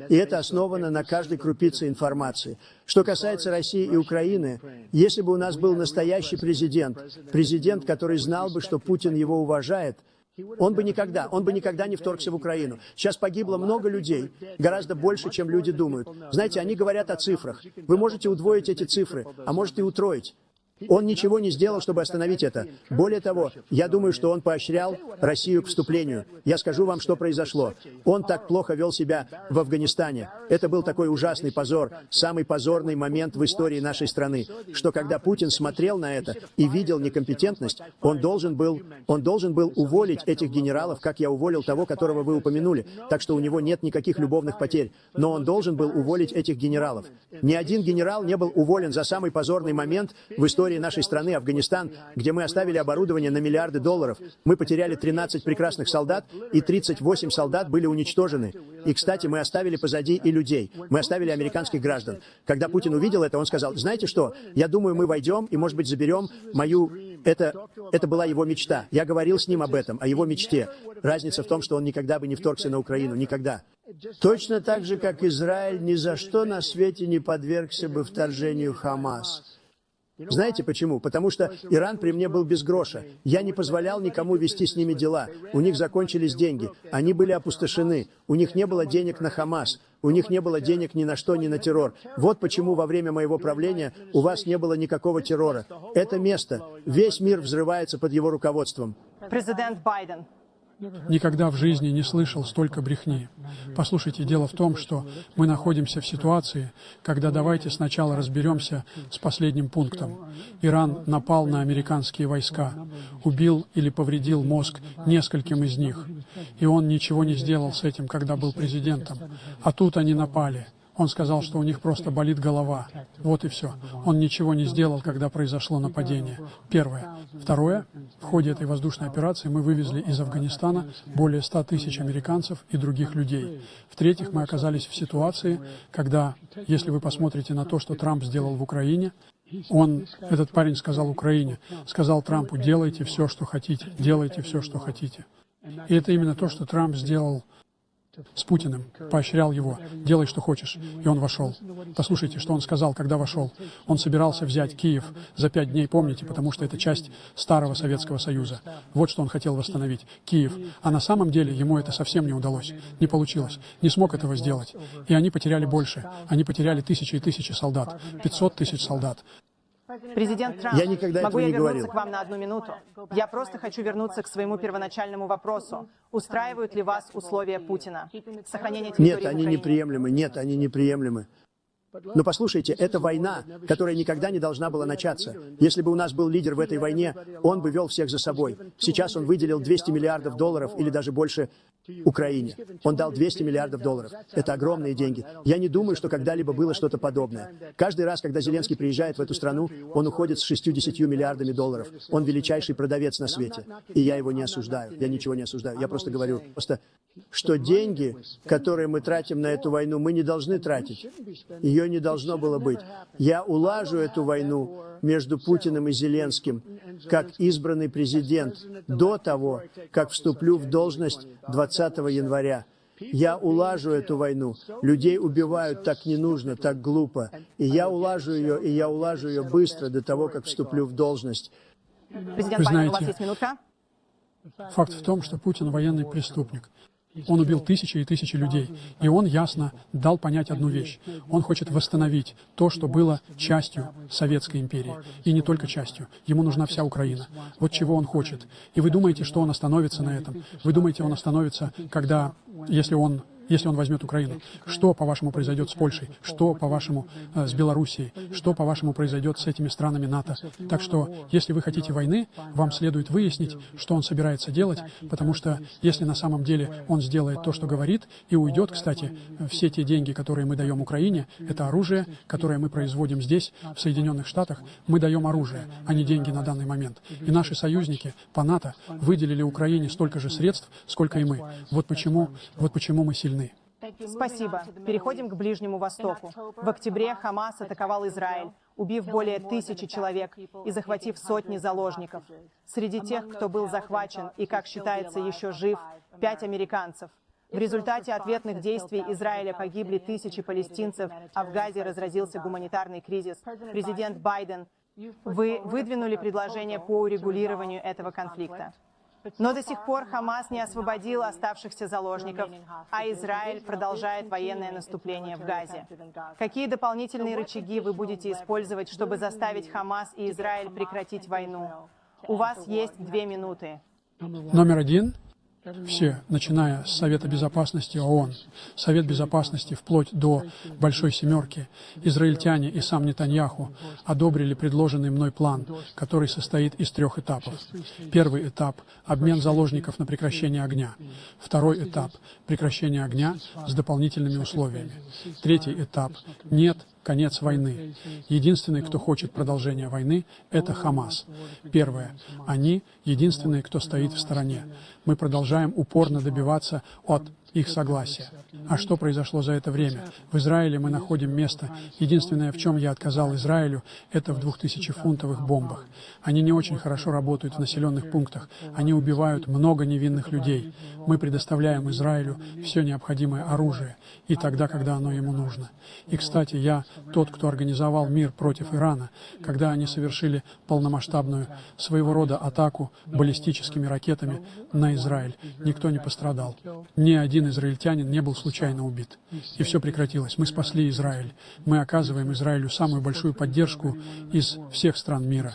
И это основано на каждой крупице информации. Что касается России и Украины, если бы у нас был настоящий президент, который знал бы, что Путин его уважает, он бы никогда не вторгся в Украину. Сейчас погибло много людей, гораздо больше, чем люди думают. Знаете, они говорят о цифрах. Вы можете удвоить эти цифры, а можете и утроить. Он ничего не сделал, чтобы остановить это. Более того, я думаю, что он поощрял Россию к вступлению. Я скажу вам, что произошло. Он так плохо вел себя в Афганистане. Это был такой ужасный позор, самый позорный момент в истории нашей страны, что когда Путин смотрел на это и видел некомпетентность, он должен был уволить этих генералов, как я уволил того, которого вы упомянули. Так что у него нет никаких любовных потерь. Но он должен был уволить этих генералов. Ни один генерал не был уволен за самый позорный момент в истории нашей страны, Афганистан, где мы оставили оборудование на миллиарды долларов. Мы потеряли 13 прекрасных солдат, и 38 солдат были уничтожены. И, кстати, мы оставили позади и людей. Мы оставили американских граждан. Когда Путин увидел это, он сказал: знаете что, я думаю, мы войдем и, может быть, заберем мою... Это была его мечта. Я говорил с ним об этом, о его мечте. Разница в том, что он никогда бы не вторгся на Украину. Никогда. Точно так же, как Израиль ни за что на свете не подвергся бы вторжению Хамас. Знаете почему? Потому что Иран при мне был без гроша. Я не позволял никому вести с ними дела. У них закончились деньги. Они были опустошены. У них не было денег на Хамас. У них не было денег ни на что, ни на террор. Вот почему во время моего правления у вас не было никакого террора. Это место. Весь мир взрывается под его руководством. Президент Байден. Никогда в жизни не слышал столько брехни. Послушайте, дело в том, что мы находимся в ситуации, когда давайте сначала разберемся с последним пунктом. Иран напал на американские войска, убил или повредил мозг нескольким из них. И он ничего не сделал с этим, когда был президентом. А тут они напали. Он сказал, что у них просто болит голова. Вот и все. Он ничего не сделал, когда произошло нападение. Первое. Второе. В ходе этой воздушной операции мы вывезли из Афганистана более 100 тысяч американцев и других людей. В-третьих, мы оказались в ситуации, когда, если вы посмотрите на то, что Трамп сделал в Украине, этот парень сказал Украине, сказал Трампу: делайте все, что хотите, делайте все, что хотите. И это именно то, что Трамп сделал с Путиным, поощрял его: делай, что хочешь. И он вошел. Послушайте, что он сказал, когда вошел. Он собирался взять Киев за 5 дней, помните, потому что это часть старого Советского Союза. Вот что он хотел восстановить. Киев. А на самом деле ему это совсем не удалось. Не получилось. Не смог этого сделать. И они потеряли больше. Они потеряли тысячи и тысячи солдат. 500 тысяч солдат. Президент Трамп, Я никогда могу этого я не вернуться говорил. к вам на 1 минуту? Я просто хочу вернуться к своему первоначальному вопросу. Устраивают ли вас условия Путина? Сохранение территории Нет, в они Украине? неприемлемы. Нет, они неприемлемы. Но послушайте, это война, которая никогда не должна была начаться. Если бы у нас был лидер в этой войне, он бы вел всех за собой. Сейчас он выделил 200 миллиардов долларов или даже больше Украине. Он дал 200 миллиардов долларов. Это огромные деньги. Я не думаю, что когда-либо было что-то подобное. Каждый раз, когда Зеленский приезжает в эту страну, он уходит с 60 миллиардами долларов. Он величайший продавец на свете. И я его не осуждаю. Я ничего не осуждаю. Я просто говорю, что деньги, которые мы тратим на эту войну, мы не должны тратить. Ее не должно было быть. Я улажу эту войну между Путиным и Зеленским как избранный президент до того, как вступлю в должность 20 января. Я улажу эту войну. Людей убивают так не нужно, так глупо. И я улажу ее быстро до того, как вступлю в должность. Президент Вы Байден, у вас знаете, есть минутка? Факт в том, что Путин военный преступник. Он убил тысячи и тысячи людей. И он ясно дал понять одну вещь. Он хочет восстановить то, что было частью Советской империи. И не только частью. Ему нужна вся Украина. Вот чего он хочет. И вы думаете, что он остановится на этом? Вы думаете, он остановится, если он возьмет Украину? Что, по-вашему, произойдет с Польшей? Что, по-вашему, с Белоруссией? Что, по-вашему, произойдет с этими странами НАТО? Так что, если вы хотите войны, вам следует выяснить, что он собирается делать, потому что, если на самом деле он сделает то, что говорит, и уйдет, кстати, все те деньги, которые мы даем Украине, это оружие, которое мы производим здесь, в Соединенных Штатах, мы даем оружие, а не деньги на данный момент. И наши союзники по НАТО выделили Украине столько же средств, сколько и мы. Вот почему мы сильны. Спасибо. Переходим к Ближнему Востоку. В октябре Хамас атаковал Израиль, убив более 1000 человек и захватив сотни заложников. Среди тех, кто был захвачен и, как считается, еще жив, 5 американцев. В результате ответных действий Израиля погибли тысячи палестинцев, а в Газе разразился гуманитарный кризис. Президент Байден, вы выдвинули предложение по урегулированию этого конфликта. Но до сих пор Хамас не освободил оставшихся заложников, а Израиль продолжает военное наступление в Газе. Какие дополнительные рычаги вы будете использовать, чтобы заставить Хамас и Израиль прекратить войну? У вас есть 2 минуты. Номер один. Все, начиная с Совета Безопасности ООН, Совет Безопасности вплоть до Большой Семерки, израильтяне и сам Нетаньяху одобрили предложенный мной план, который состоит из 3 этапов. Первый этап – обмен заложников на прекращение огня. Второй этап – прекращение огня с дополнительными условиями. Третий этап – нет, конец войны. Единственный, кто хочет продолжения войны, это Хамас. Первое. Они единственные, кто стоит в стороне. Мы продолжаем упорно добиваться от их согласия. А что произошло за это время? В Израиле мы находим место. Единственное, в чем я отказал Израилю, это в 2000-фунтовых бомбах. Они не очень хорошо работают в населенных пунктах. Они убивают много невинных людей. Мы предоставляем Израилю все необходимое оружие, и тогда, когда оно ему нужно. И, кстати, я тот, кто организовал мир против Ирана, когда они совершили полномасштабную своего рода атаку баллистическими ракетами на Израиль. Никто не пострадал. Ни один израильтянин не был случайно убит. И все прекратилось. Мы спасли Израиль. Мы оказываем Израилю самую большую поддержку из всех стран мира.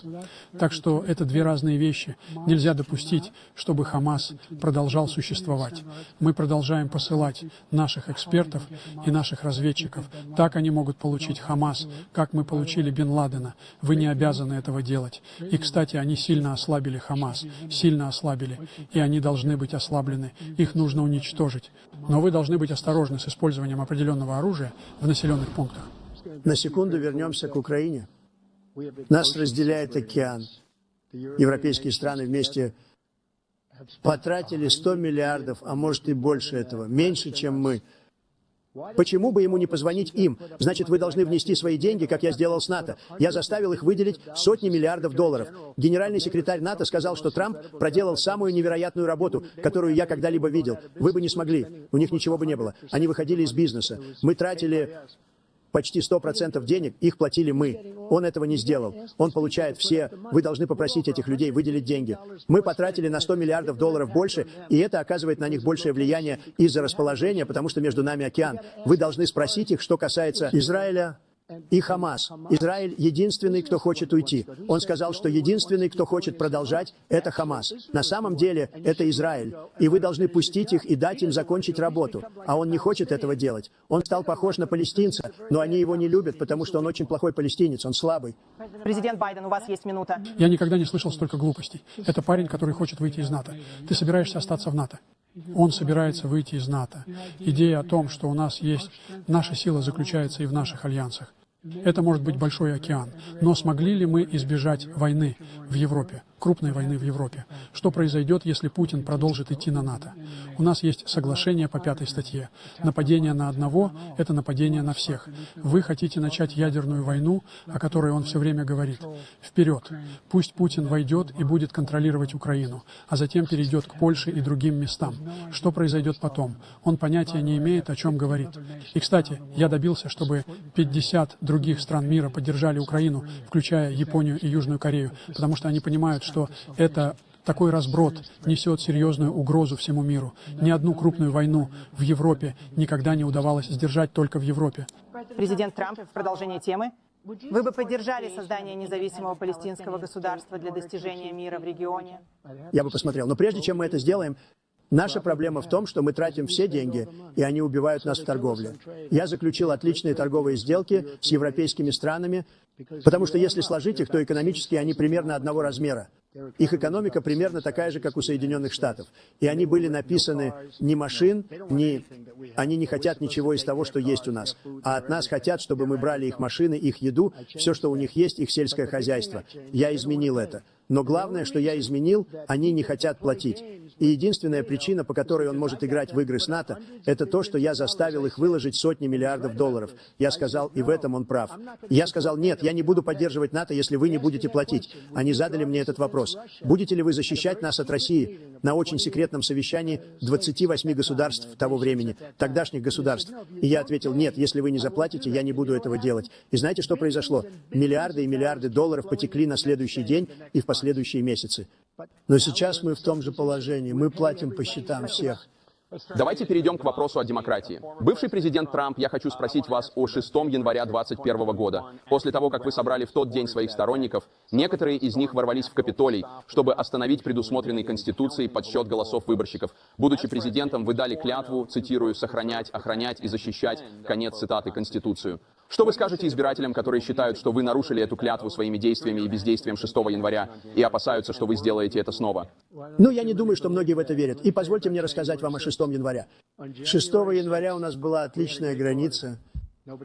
Так что это 2 разные вещи. Нельзя допустить, чтобы Хамас продолжал существовать. Мы продолжаем посылать наших экспертов и наших разведчиков. Так они могут получить Хамас, как мы получили Бен Ладена. Вы не обязаны этого делать. И, кстати, они сильно ослабили Хамас. Сильно ослабили. И они должны быть ослаблены. Их нужно уничтожить. Но вы должны быть осторожны с использованием определенного оружия в населенных пунктах. На секунду вернемся к Украине. Нас разделяет океан. Европейские страны вместе потратили 100 миллиардов, а может и больше этого, меньше, чем мы. Почему бы ему не позвонить им? Значит, вы должны внести свои деньги, как я сделал с НАТО. Я заставил их выделить сотни миллиардов долларов. Генеральный секретарь НАТО сказал, что Трамп проделал самую невероятную работу, которую я когда-либо видел. Вы бы не смогли. У них ничего бы не было. Они выходили из бизнеса. Мы тратили почти 100% денег, их платили мы. Он этого не сделал. Он получает все. Вы должны попросить этих людей выделить деньги. Мы потратили на 100 миллиардов долларов больше, и это оказывает на них большее влияние из-за расположения, потому что между нами океан. Вы должны спросить их, что касается Израиля и Хамас. Израиль единственный, кто хочет уйти. Он сказал, что единственный, кто хочет продолжать, это Хамас. На самом деле, это Израиль. И вы должны пустить их и дать им закончить работу. А он не хочет этого делать. Он стал похож на палестинца, но они его не любят, потому что он очень плохой палестинец, он слабый. Президент Байден, у вас есть минута. Я никогда не слышал столько глупостей. Это парень, который хочет выйти из НАТО. Ты собираешься остаться в НАТО. Он собирается выйти из НАТО. Идея о том, что у нас есть... Наша сила заключается и в наших альянсах. Это может быть большой океан. Но смогли ли мы избежать войны в Европе, крупной войны в Европе? Что произойдет, если Путин продолжит идти на НАТО? У нас есть соглашение по 5 статье. Нападение на одного – это нападение на всех. Вы хотите начать ядерную войну, о которой он все время говорит. Вперед! Пусть Путин войдет и будет контролировать Украину, а затем перейдет к Польше и другим местам. Что произойдет потом? Он понятия не имеет, о чем говорит. И, кстати, я добился, чтобы 50 других стран мира поддержали Украину, включая Японию и Южную Корею, потому что они понимают, что это такой разброд несет серьезную угрозу всему миру. Ни одну крупную войну в Европе никогда не удавалось сдержать только в Европе. Президент Трамп, в продолжение темы. Вы бы поддержали создание независимого палестинского государства для достижения мира в регионе? Я бы посмотрел. Но прежде чем мы это сделаем, наша проблема в том, что мы тратим все деньги, и они убивают нас в торговле. Я заключил отличные торговые сделки с европейскими странами, потому что если сложить их, то экономически они примерно одного размера. Их экономика примерно такая же, как у Соединенных Штатов. И они были написаны не машин, они не хотят ничего из того, что есть у нас. А от нас хотят, чтобы мы брали их машины, их еду, все, что у них есть, их сельское хозяйство. Я изменил это. Но главное, что я изменил, они не хотят платить. И единственная причина, по которой он может играть в игры с НАТО, это то, что я заставил их выложить сотни миллиардов долларов. Я сказал, и в этом он прав. Я сказал, нет, я не буду поддерживать НАТО, если вы не будете платить. Они задали мне этот вопрос. Будете ли вы защищать нас от России? На очень секретном совещании 28 государств того времени, тогдашних государств. И я ответил, нет, если вы не заплатите, я не буду этого делать. И знаете, что произошло? Миллиарды и миллиарды долларов потекли на следующий день и в последующие месяцы. Но сейчас мы в том же положении. Мы платим по счетам всех. Давайте перейдем к вопросу о демократии. Бывший президент Трамп, я хочу спросить вас о 6 января 2021 года. После того, как вы собрали в тот день своих сторонников, некоторые из них ворвались в Капитолий, чтобы остановить предусмотренный Конституцией подсчет голосов выборщиков. Будучи президентом, вы дали клятву, цитирую, «сохранять, охранять и защищать», конец цитаты, Конституцию. Что вы скажете избирателям, которые считают, что вы нарушили эту клятву своими действиями и бездействием 6 января и опасаются, что вы сделаете это снова? Ну, я не думаю, что многие в это верят. И позвольте мне рассказать вам о 6 января. 6 января у нас была отличная граница.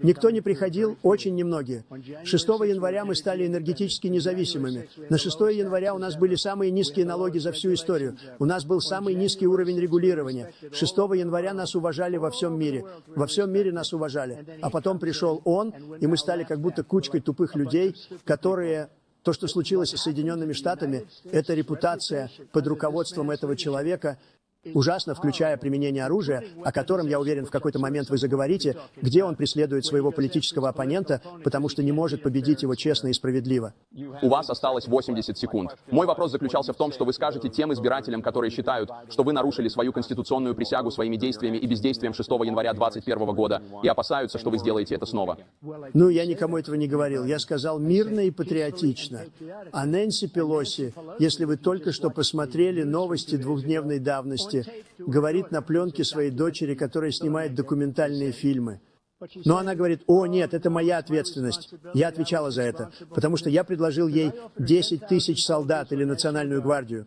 Никто не приходил, очень немногие. 6 января мы стали энергетически независимыми. На 6 января у нас были самые низкие налоги за всю историю. У нас был самый низкий уровень регулирования. 6 января нас уважали во всем мире. Во всем мире нас уважали. А потом пришел он, и мы стали как будто кучкой тупых людей, которые... То, что случилось с Соединенными Штатами, это репутация под руководством этого человека, ужасно, включая применение оружия, о котором, я уверен, в какой-то момент вы заговорите, где он преследует своего политического оппонента, потому что не может победить его честно и справедливо. У вас осталось 80 секунд. Мой вопрос заключался в том, что вы скажете тем избирателям, которые считают, что вы нарушили свою конституционную присягу своими действиями и бездействием 6 января 2021 года и опасаются, что вы сделаете это снова. Ну, я никому этого не говорил. Я сказал мирно и патриотично. А Нэнси Пелоси, если вы только что посмотрели новости двухдневной давности, говорит на пленке своей дочери, которая снимает документальные фильмы. Но она говорит, о, нет, это моя ответственность. Я отвечала за это, потому что я предложил ей 10 тысяч солдат или национальную гвардию.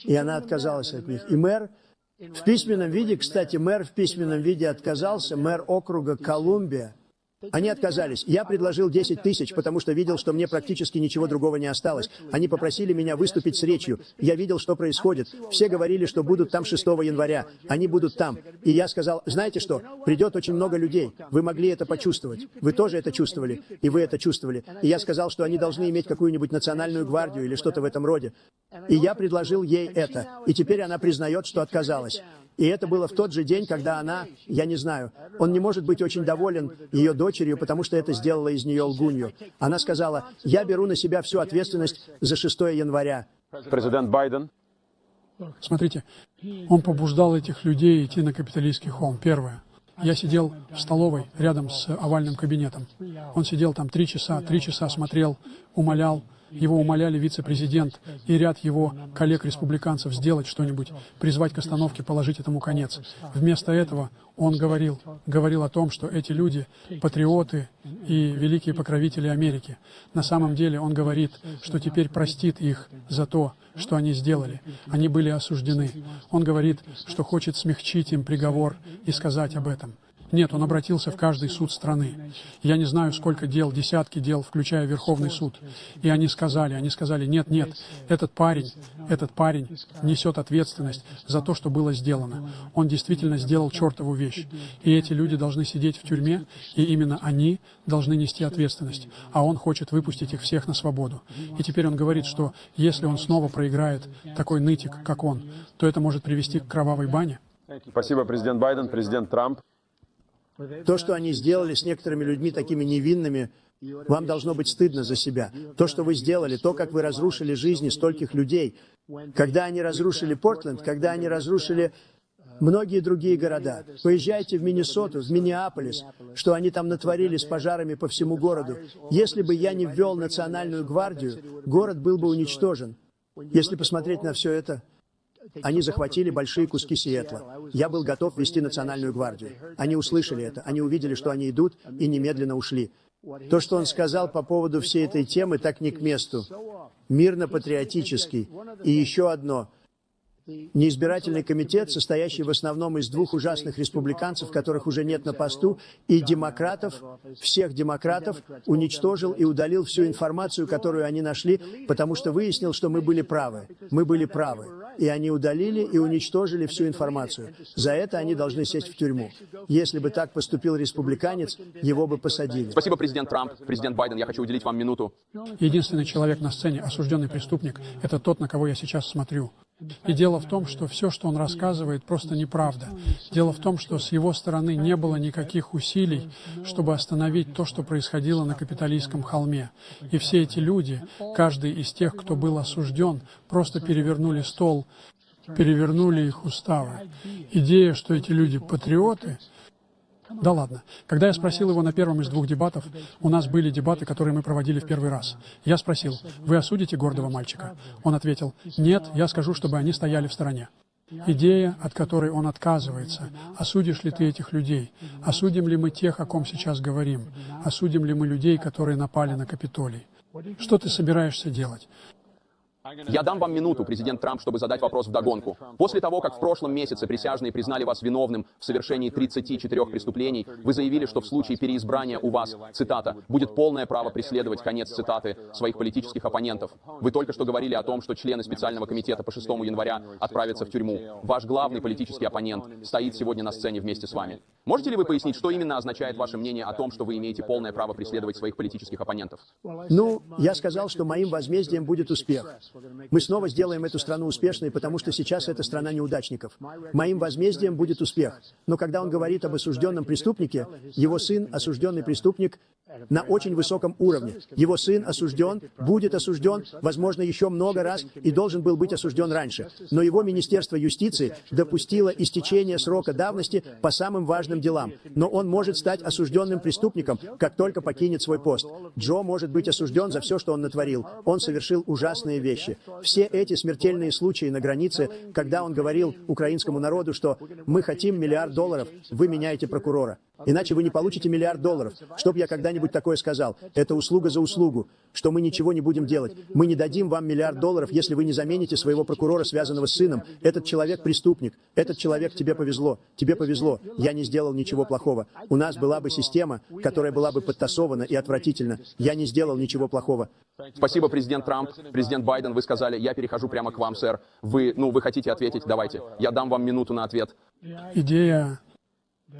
И она отказалась от них. И мэр в письменном виде, кстати, мэр в письменном виде отказался, мэр округа Колумбия. Они отказались. Я предложил 10 тысяч, потому что видел, что мне практически ничего другого не осталось. Они попросили меня выступить с речью. Я видел, что происходит. Все говорили, что будут там 6 января. Они будут там. И я сказал, знаете что, придет очень много людей. Вы могли это почувствовать. Вы тоже это чувствовали. И вы это чувствовали. И я сказал, что они должны иметь какую-нибудь национальную гвардию или что-то в этом роде. И я предложил ей это. И теперь она признает, что отказалась. И это было в тот же день, когда она, я не знаю, он не может быть очень доволен ее дочерью, потому что это сделало из нее лгунью. Она сказала, я беру на себя всю ответственность за 6 января. Президент Байден. Смотрите, он побуждал этих людей идти на Капитолийский холм. Первое. Я сидел в столовой рядом с овальным кабинетом. Он сидел там 3 часа смотрел, умолял. Его умоляли вице-президент и ряд его коллег-республиканцев сделать что-нибудь, призвать к остановке, положить этому конец. Вместо этого он говорил о том, что эти люди – патриоты и великие покровители Америки. На самом деле он говорит, что теперь простит их за то, что они сделали. Они были осуждены. Он говорит, что хочет смягчить им приговор и сказать об этом. Нет, он обратился в каждый суд страны. Я не знаю, сколько дел, десятки дел, включая Верховный суд. И они сказали, нет, этот парень несет ответственность за то, что было сделано. Он действительно сделал чертову вещь. И эти люди должны сидеть в тюрьме, и именно они должны нести ответственность. А он хочет выпустить их всех на свободу. И теперь он говорит, что если он снова проиграет такой нытик, как он, то это может привести к кровавой бане. Спасибо, президент Байден, президент Трамп. То, что они сделали с некоторыми людьми такими невинными, вам должно быть стыдно за себя. То, что вы сделали, то, как вы разрушили жизни стольких людей. Когда они разрушили Портленд, когда они разрушили многие другие города. Поезжайте в Миннесоту, в Миннеаполис, что они там натворили с пожарами по всему городу. Если бы я не ввел национальную гвардию, город был бы уничтожен. Если посмотреть на все это, они захватили большие куски Сиэтла. Я был готов ввести национальную гвардию. Они услышали это, они увидели, что они идут, и немедленно ушли. То, что он сказал по поводу всей этой темы, так не к месту. Мирно-патриотический. И еще одно. Неизбирательный комитет, состоящий в основном из двух ужасных республиканцев, которых уже нет на посту, и демократов, всех демократов, уничтожил и удалил всю информацию, которую они нашли, потому что выяснил, что мы были правы. Мы были правы. И они удалили и уничтожили всю информацию. За это они должны сесть в тюрьму. Если бы так поступил республиканец, его бы посадили. Спасибо, президент Трамп. Президент Байден, я хочу уделить вам минуту. Единственный человек на сцене, осужденный преступник, это тот, на кого я сейчас смотрю. И дело в том, что все, что он рассказывает, просто неправда. Дело в том, что с его стороны не было никаких усилий, чтобы остановить то, что происходило на Капитолийском холме. И все эти люди, каждый из тех, кто был осужден, просто перевернули стол, перевернули их уставы. Идея, что эти люди патриоты... Да ладно. Когда я спросил его на первом из двух дебатов, у нас были дебаты, которые мы проводили в первый раз. Я спросил: «Вы осудите гордого мальчика?» Он ответил: «Нет, я скажу, чтобы они стояли в стороне». Идея, от которой он отказывается. Осудишь ли ты этих людей? Осудим ли мы тех, о ком сейчас говорим? Осудим ли мы людей, которые напали на Капитолий? Что ты собираешься делать? Я дам вам минуту, президент Трамп, чтобы задать вопрос вдогонку. После того, как в прошлом месяце присяжные признали вас виновным в совершении 34 преступлений, вы заявили, что в случае переизбрания у вас, цитата, «будет полное право преследовать», конец цитаты, своих политических оппонентов. Вы только что говорили о том, что члены специального комитета по 6 января отправятся в тюрьму. Ваш главный политический оппонент стоит сегодня на сцене вместе с вами. Можете ли вы пояснить, что именно означает ваше мнение о том, что вы имеете полное право преследовать своих политических оппонентов? Ну, я сказал, что моим возмездием будет успех. Мы снова сделаем эту страну успешной, потому что сейчас это страна неудачников. Моим возмездием будет успех. Но когда он говорит об осужденном преступнике, его сын, осужденный преступник, на очень высоком уровне. Его сын осужден, будет осужден, возможно, еще много раз и должен был быть осужден раньше. Но его Министерство юстиции допустило истечение срока давности по самым важным делам. Но он может стать осужденным преступником, как только покинет свой пост. Джо может быть осужден за все, что он натворил. Он совершил ужасные вещи. Все эти смертельные случаи на границе, когда он говорил украинскому народу, что «мы хотим $1 миллиард, вы меняете прокурора». Иначе вы не получите $1 миллиард. Чтоб я когда-нибудь такое сказал. Это услуга за услугу, что мы ничего не будем делать. Мы не дадим вам $1 миллиард, если вы не замените своего прокурора, связанного с сыном. Этот человек преступник. Этот человек, тебе повезло. Тебе повезло. Я не сделал ничего плохого. У нас была бы система, которая была бы подтасована и отвратительна. Я не сделал ничего плохого. Спасибо, президент Трамп. Президент Байден, вы сказали, я перехожу прямо к вам, сэр. Вы хотите ответить? Давайте. Я дам вам минуту на ответ. Идея,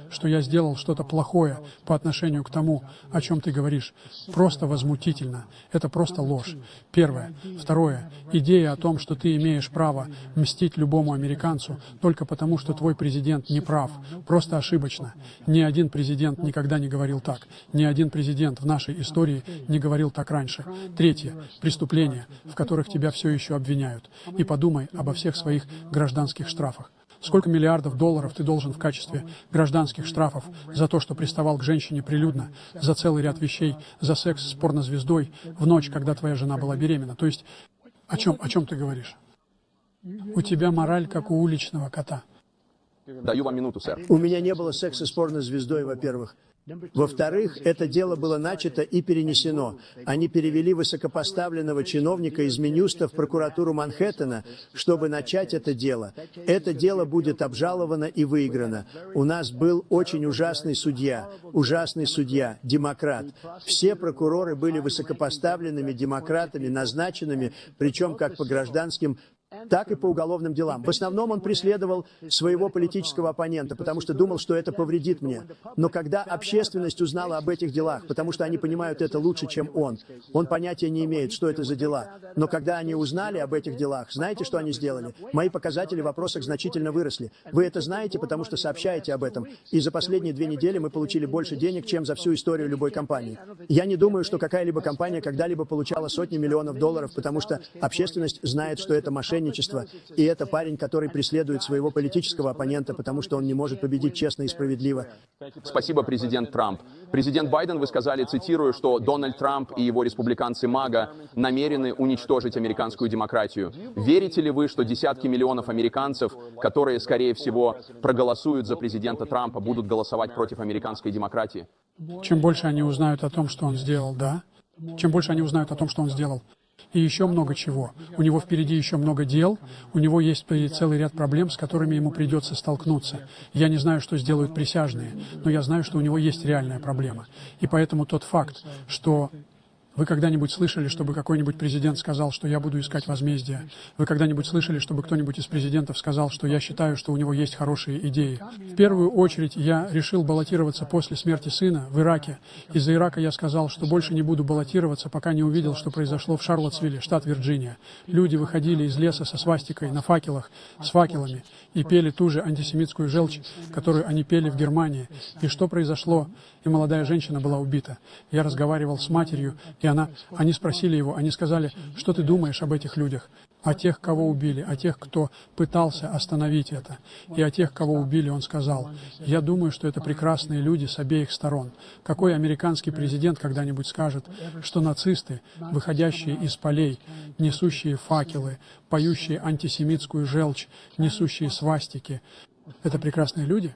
что я сделал что-то плохое по отношению к тому, о чем ты говоришь, просто возмутительно. Это просто ложь. Первое. Второе. Идея о том, что ты имеешь право мстить любому американцу только потому, что твой президент не прав, просто ошибочно. Ни один президент никогда не говорил так. Ни один президент в нашей истории не говорил так раньше. Третье. Преступления, в которых тебя все еще обвиняют. И подумай обо всех своих гражданских штрафах. Сколько $1 миллиардов ты должен в качестве гражданских штрафов за то, что приставал к женщине прилюдно, за целый ряд вещей, за секс с порнозвездой в ночь, когда твоя жена была беременна? То есть, о чем ты говоришь? У тебя мораль, как у уличного кота. Даю вам минуту, сэр. У меня не было секса с порнозвездой, во-первых. Во-вторых, это дело было начато и перенесено. Они перевели высокопоставленного чиновника из Минюста в прокуратуру Манхэттена, чтобы начать это дело. Это дело будет обжаловано и выиграно. У нас был очень ужасный судья, демократ. Все прокуроры были высокопоставленными демократами, назначенными, причем как по гражданским, так и по уголовным делам. В основном он преследовал своего политического оппонента, потому что думал, что это повредит мне. Но когда общественность узнала об этих делах, потому что они понимают это лучше, чем он понятия не имеет, что это за дела. Но когда они узнали об этих делах, знаете, что они сделали? Мои показатели в вопросах значительно выросли. Вы это знаете, потому что сообщаете об этом. И за последние 2 недели мы получили больше денег, чем за всю историю любой компании. Я не думаю, что какая-либо компания когда-либо получала сотни миллионов долларов, потому что общественность знает, что это мошенничество. И это парень, который преследует своего политического оппонента, потому что он не может победить честно и справедливо. Спасибо, президент Трамп. Президент Байден, вы сказали, цитирую, что Дональд Трамп и его республиканцы МАГА намерены уничтожить американскую демократию. Верите ли вы, что десятки миллионов американцев, которые, скорее всего, проголосуют за президента Трампа, будут голосовать против американской демократии? Чем больше они узнают о том, что он сделал, да? Чем больше они узнают о том, что он сделал. И еще много чего. У него впереди еще много дел, у него есть целый ряд проблем, с которыми ему придется столкнуться. Я не знаю, что сделают присяжные, но я знаю, что у него есть реальная проблема. И поэтому тот факт, что... Вы когда-нибудь слышали, чтобы какой-нибудь президент сказал, что я буду искать возмездие? Вы когда-нибудь слышали, чтобы кто-нибудь из президентов сказал, что я считаю, что у него есть хорошие идеи? В первую очередь я решил баллотироваться после смерти сына в Ираке. Из-за Ирака я сказал, что больше не буду баллотироваться, пока не увидел, что произошло в Шарлоттсвилле, штат Вирджиния. Люди выходили из леса со свастикой на факелах, с факелами, и пели ту же антисемитскую желчь, которую они пели в Германии. И что произошло? И молодая женщина была убита. Я разговаривал с матерью, и они спросили его, они сказали, что ты думаешь об этих людях, о тех, кого убили, о тех, кто пытался остановить это, и о тех, кого убили, он сказал, я думаю, что это прекрасные люди с обеих сторон. Какой американский президент когда-нибудь скажет, что нацисты, выходящие из полей, несущие факелы, поющие антисемитскую желчь, несущие свастики, это прекрасные люди?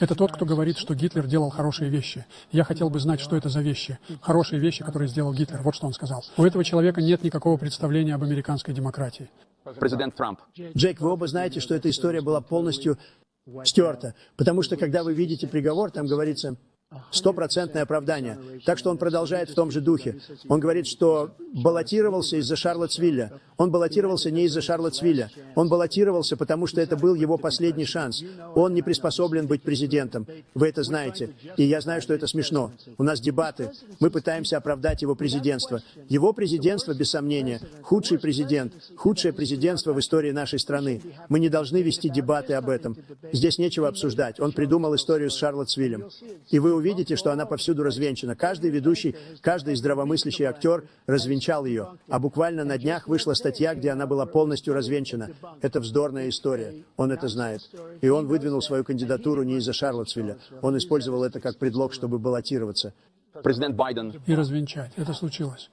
Это тот, кто говорит, что Гитлер делал хорошие вещи. Я хотел бы знать, что это за вещи. Хорошие вещи, которые сделал Гитлер. Вот что он сказал. У этого человека нет никакого представления об американской демократии. Президент Трамп. Джейк, вы оба знаете, что эта история была полностью стерта, потому что, когда вы видите приговор, там говорится... 100% оправдание. Так что он продолжает в том же духе. Он говорит, что баллотировался из-за Шарлоттсвилля. Он баллотировался не из-за Шарлоттсвилля. Он баллотировался, потому что это был его последний шанс. Он не приспособлен быть президентом. Вы это знаете. И я знаю, что это смешно. У нас дебаты. Мы пытаемся оправдать его президентство. Его президентство, без сомнения, худший президент, худшее президентство в истории нашей страны. Мы не должны вести дебаты об этом. Здесь нечего обсуждать. Он придумал историю с Шарлоттсвиллем. И вы увидите, что она повсюду развенчана. Каждый ведущий, каждый здравомыслящий актер развенчал ее. А буквально на днях вышла статья, где она была полностью развенчана. Это вздорная история. Он это знает. И он выдвинул свою кандидатуру не из-за Шарлоттсвилля. Он использовал это как предлог, чтобы баллотироваться. Президент Байден. И развенчать. Это случилось.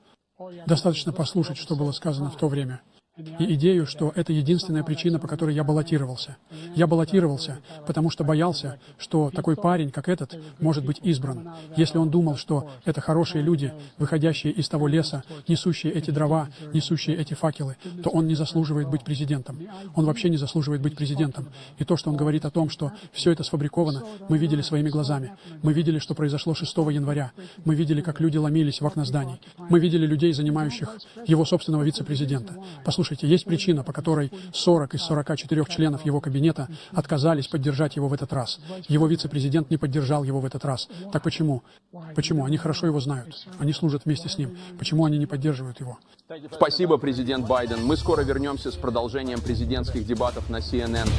Достаточно послушать, что было сказано в то время. И идею, что это единственная причина, по которой я баллотировался. Я баллотировался, потому что боялся, что такой парень, как этот, может быть избран. Если он думал, что это хорошие люди, выходящие из того леса, несущие эти дрова, несущие эти факелы, то он не заслуживает быть президентом. Он вообще не заслуживает быть президентом. И то, что он говорит о том, что все это сфабриковано, мы видели своими глазами. Мы видели, что произошло 6 января. Мы видели, как люди ломились в окна зданий. Мы видели людей, занимающих его собственного вице-президента. Послушайте, есть причина, по которой 40 из 44 членов его кабинета отказались поддержать его в этот раз. Его вице-президент не поддержал его в этот раз. Так почему? Почему? Они хорошо его знают. Они служат вместе с ним. Почему они не поддерживают его? Спасибо, президент Байден. Мы скоро вернемся с продолжением президентских дебатов на CNN.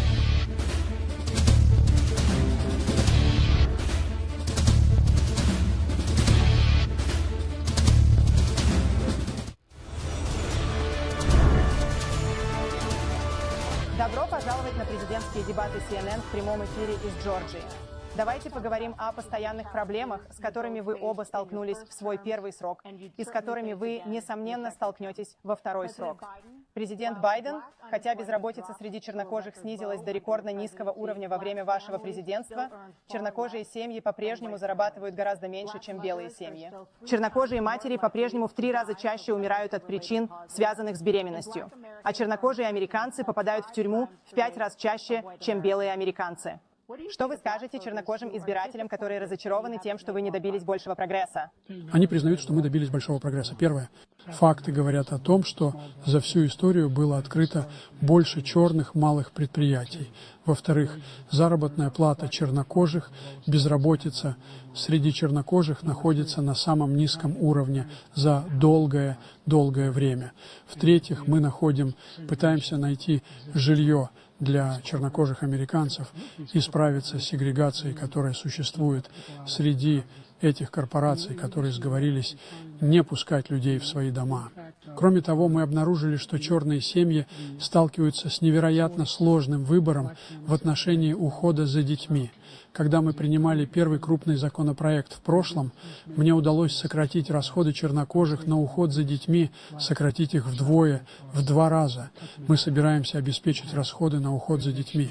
Добро пожаловать на президентские дебаты CNN в прямом эфире из Джорджии. Давайте поговорим о постоянных проблемах, с которыми вы оба столкнулись в свой первый срок и с которыми вы, несомненно, столкнетесь во второй срок. Президент Байден, хотя безработица среди чернокожих снизилась до рекордно низкого уровня во время вашего президентства, чернокожие семьи по-прежнему зарабатывают гораздо меньше, чем белые семьи. Чернокожие матери по-прежнему в 3 раза чаще умирают от причин, связанных с беременностью, а чернокожие американцы попадают в тюрьму в 5 раз чаще, чем белые американцы. Что вы скажете чернокожим избирателям, которые разочарованы тем, что вы не добились большего прогресса? Они признают, что мы добились большого прогресса. Первое. Факты говорят о том, что за всю историю было открыто больше черных малых предприятий. Во-вторых, заработная плата чернокожих, безработица среди чернокожих находится на самом низком уровне за долгое время. В-третьих, мы пытаемся найти жилье для чернокожих американцев и справиться с сегрегацией, которая существует среди этих корпораций, которые сговорились не пускать людей в свои дома. Кроме того, мы обнаружили, что черные семьи сталкиваются с невероятно сложным выбором в отношении ухода за детьми. Когда мы принимали первый крупный законопроект в прошлом, мне удалось сократить расходы чернокожих на уход за детьми, сократить их вдвое, в 2 раза. Мы собираемся обеспечить расходы на уход за детьми.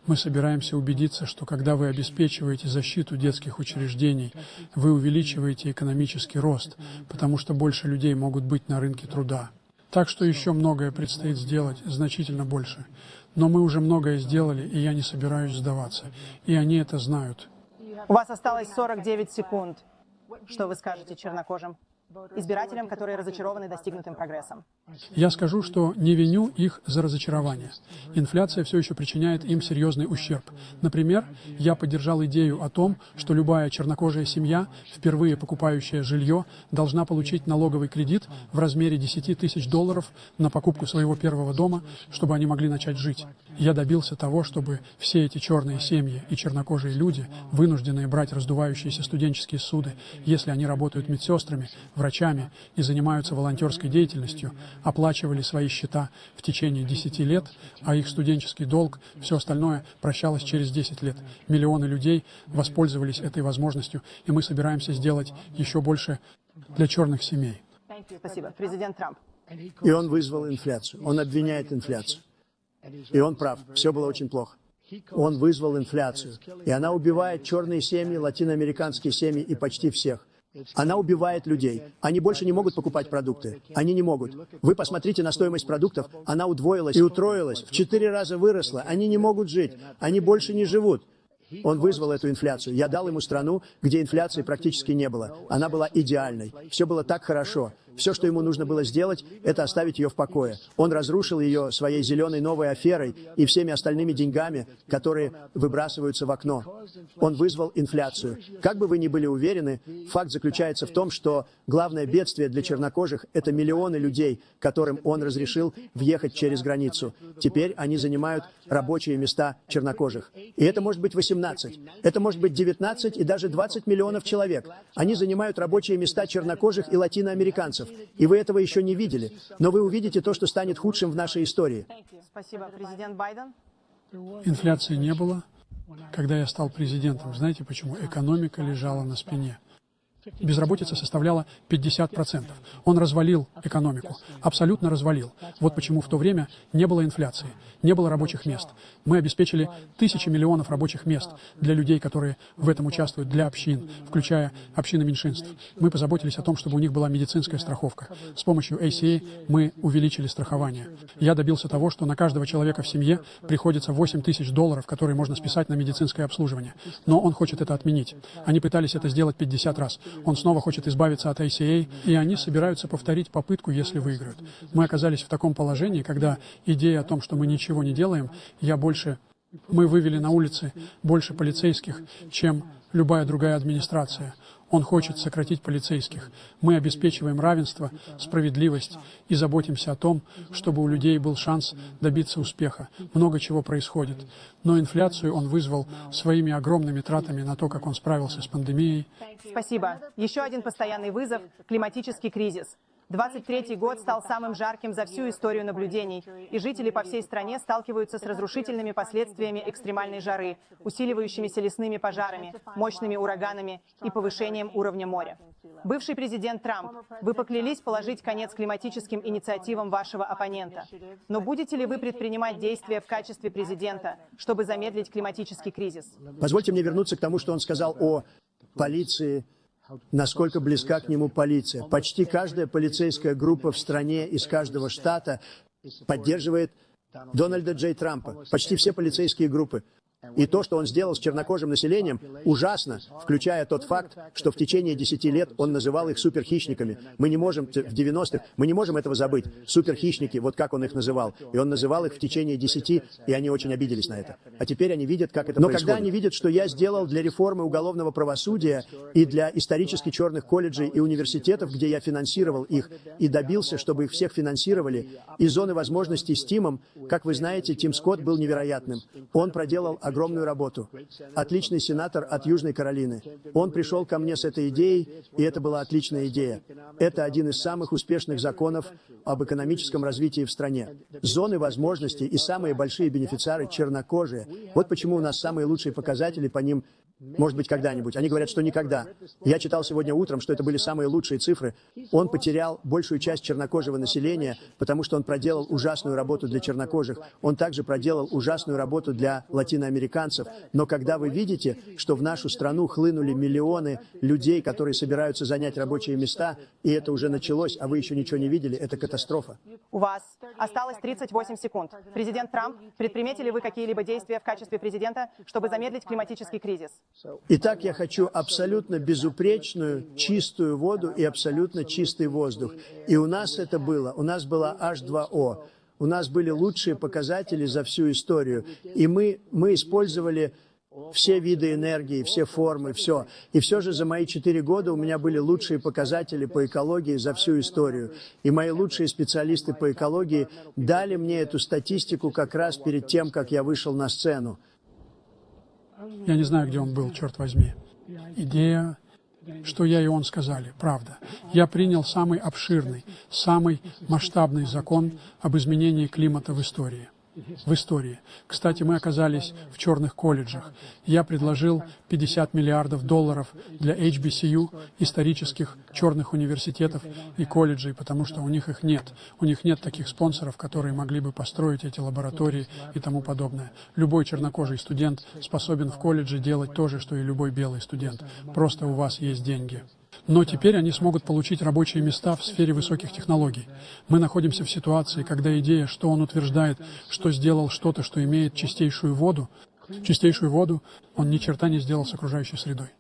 Мы собираемся убедиться, что когда вы обеспечиваете защиту детских учреждений, вы увеличиваете экономический рост, потому что больше людей могут быть на рынке труда. Так что еще многое предстоит сделать, значительно больше. Но мы уже многое сделали, и я не собираюсь сдаваться. И они это знают. У вас осталось 49 секунд. Что вы скажете чернокожим избирателям, которые разочарованы достигнутым прогрессом? Я скажу, что не виню их за разочарование. Инфляция все еще причиняет им серьезный ущерб. Например, я поддержал идею о том, что любая чернокожая семья, впервые покупающая жилье, должна получить налоговый кредит в размере $10 тысяч на покупку своего первого дома, чтобы они могли начать жить. Я добился того, чтобы все эти черные семьи и чернокожие люди, вынужденные брать раздувающиеся студенческие суды, если они работают медсестрами, врачами и занимаются волонтерской деятельностью, оплачивали свои счета в течение 10 лет, а их студенческий долг, все остальное прощалось через 10 лет. Миллионы людей воспользовались этой возможностью, и мы собираемся сделать еще больше для черных семей. Спасибо. Президент Трамп. И он вызвал инфляцию. Он обвиняет инфляцию. И он прав. Все было очень плохо. Он вызвал инфляцию. И она убивает черные семьи, латиноамериканские семьи и почти всех. Она убивает людей. Они больше не могут покупать продукты. Они не могут. Вы посмотрите на стоимость продуктов. Она удвоилась и утроилась. В 4 раза выросла. Они не могут жить. Они больше не живут. Он вызвал эту инфляцию. Я дал ему страну, где инфляции практически не было. Она была идеальной. Все было так хорошо. Все, что ему нужно было сделать, это оставить ее в покое. Он разрушил ее своей зеленой новой аферой и всеми остальными деньгами, которые выбрасываются в окно. Он вызвал инфляцию. Как бы вы ни были уверены, факт заключается в том, что главное бедствие для чернокожих – это миллионы людей, которым он разрешил въехать через границу. Теперь они занимают рабочие места чернокожих. И это может быть 18, это может быть 19 и даже 20 миллионов человек. Они занимают рабочие места чернокожих и латиноамериканцев. И вы этого еще не видели. Но вы увидите то, что станет худшим в нашей истории. Спасибо. Президент Байден. Инфляции не было, когда я стал президентом. Знаете почему? Экономика лежала на спине. Безработица составляла 50%. Он развалил экономику, абсолютно развалил. Вот почему в то время не было инфляции, не было рабочих мест. Мы обеспечили тысячи миллионов рабочих мест для людей, которые в этом участвуют, для общин, включая общины меньшинств. Мы позаботились о том, чтобы у них была медицинская страховка. С помощью ACA мы увеличили страхование. Я добился того, что на каждого человека в семье приходится $8 тысяч, которые можно списать на медицинское обслуживание. Но он хочет это отменить. Они пытались это сделать 50 раз. Он снова хочет избавиться от ACA, и они собираются повторить попытку, если выиграют. Мы оказались в таком положении, когда идея о том, что мы ничего не делаем, мы вывели на улицы больше полицейских, чем любая другая администрация. Он хочет сократить полицейских. Мы обеспечиваем равенство, справедливость и заботимся о том, чтобы у людей был шанс добиться успеха. Много чего происходит. Но инфляцию он вызвал своими огромными тратами на то, как он справился с пандемией. Спасибо. Еще один постоянный вызов – климатический кризис. 23-й год стал самым жарким за всю историю наблюдений, и жители по всей стране сталкиваются с разрушительными последствиями экстремальной жары, усиливающимися лесными пожарами, мощными ураганами и повышением уровня моря. Бывший президент Трамп, вы поклялись положить конец климатическим инициативам вашего оппонента. Но будете ли вы предпринимать действия в качестве президента, чтобы замедлить климатический кризис? Позвольте мне вернуться к тому, что он сказал о полиции, насколько близка к нему полиция. Почти каждая полицейская группа в стране из каждого штата поддерживает Дональда Джей Трампа. Почти все полицейские группы. И то, что он сделал с чернокожим населением, ужасно, включая тот факт, что в течение 10 лет он называл их суперхищниками. Мы не можем, в 90-х, мы не можем этого забыть. Суперхищники, вот как он их называл. И он называл их в течение 10, и они очень обиделись на это. А теперь они видят, как это происходит. Но когда они видят, что я сделал для реформы уголовного правосудия и для исторически черных колледжей и университетов, где я финансировал их, и добился, чтобы их всех финансировали, из зоны возможностей с Тимом, как вы знаете, Тим Скотт был невероятным. Он проделал огромную работу. Отличный сенатор от Южной Каролины. Он пришел ко мне с этой идеей, и это была отличная идея. Это один из самых успешных законов об экономическом развитии в стране. Зоны возможностей и самые большие бенефициары чернокожие. Вот почему у нас самые лучшие показатели по ним Может быть, когда-нибудь. Они говорят, что никогда. Я читал сегодня утром, что это были самые лучшие цифры. Он потерял большую часть чернокожего населения, потому что он проделал ужасную работу для чернокожих. Он также проделал ужасную работу для латиноамериканцев. Но когда вы видите, что в нашу страну хлынули миллионы людей, которые собираются занять рабочие места, и это уже началось, а вы еще ничего не видели, это катастрофа. У вас осталось 38 секунд. Президент Трамп, предпримете ли вы какие-либо действия в качестве президента, чтобы замедлить климатический кризис? Итак, я хочу абсолютно безупречную, чистую воду и абсолютно чистый воздух. И у нас это было. У нас была H2O. У нас были лучшие показатели за всю историю. И мы использовали все виды энергии, все формы, все. И все же за мои 4 года у меня были лучшие показатели по экологии за всю историю. И мои лучшие специалисты по экологии дали мне эту статистику как раз перед тем, как я вышел на сцену. Я не знаю, где он был, черт возьми. Идея, что я и он сказали, правда. Я принял самый обширный, самый масштабный закон об изменении климата в истории. Кстати, мы оказались в черных колледжах. Я предложил $50 миллиардов для HBCU, исторических черных университетов и колледжей, потому что у них их нет. У них нет таких спонсоров, которые могли бы построить эти лаборатории и тому подобное. Любой чернокожий студент способен в колледже делать то же, что и любой белый студент. Просто у вас есть деньги. Но теперь они смогут получить рабочие места в сфере высоких технологий. Мы находимся в ситуации, когда идея, что он утверждает, что сделал что-то, что имеет чистейшую воду, он ни черта не сделал с окружающей средой.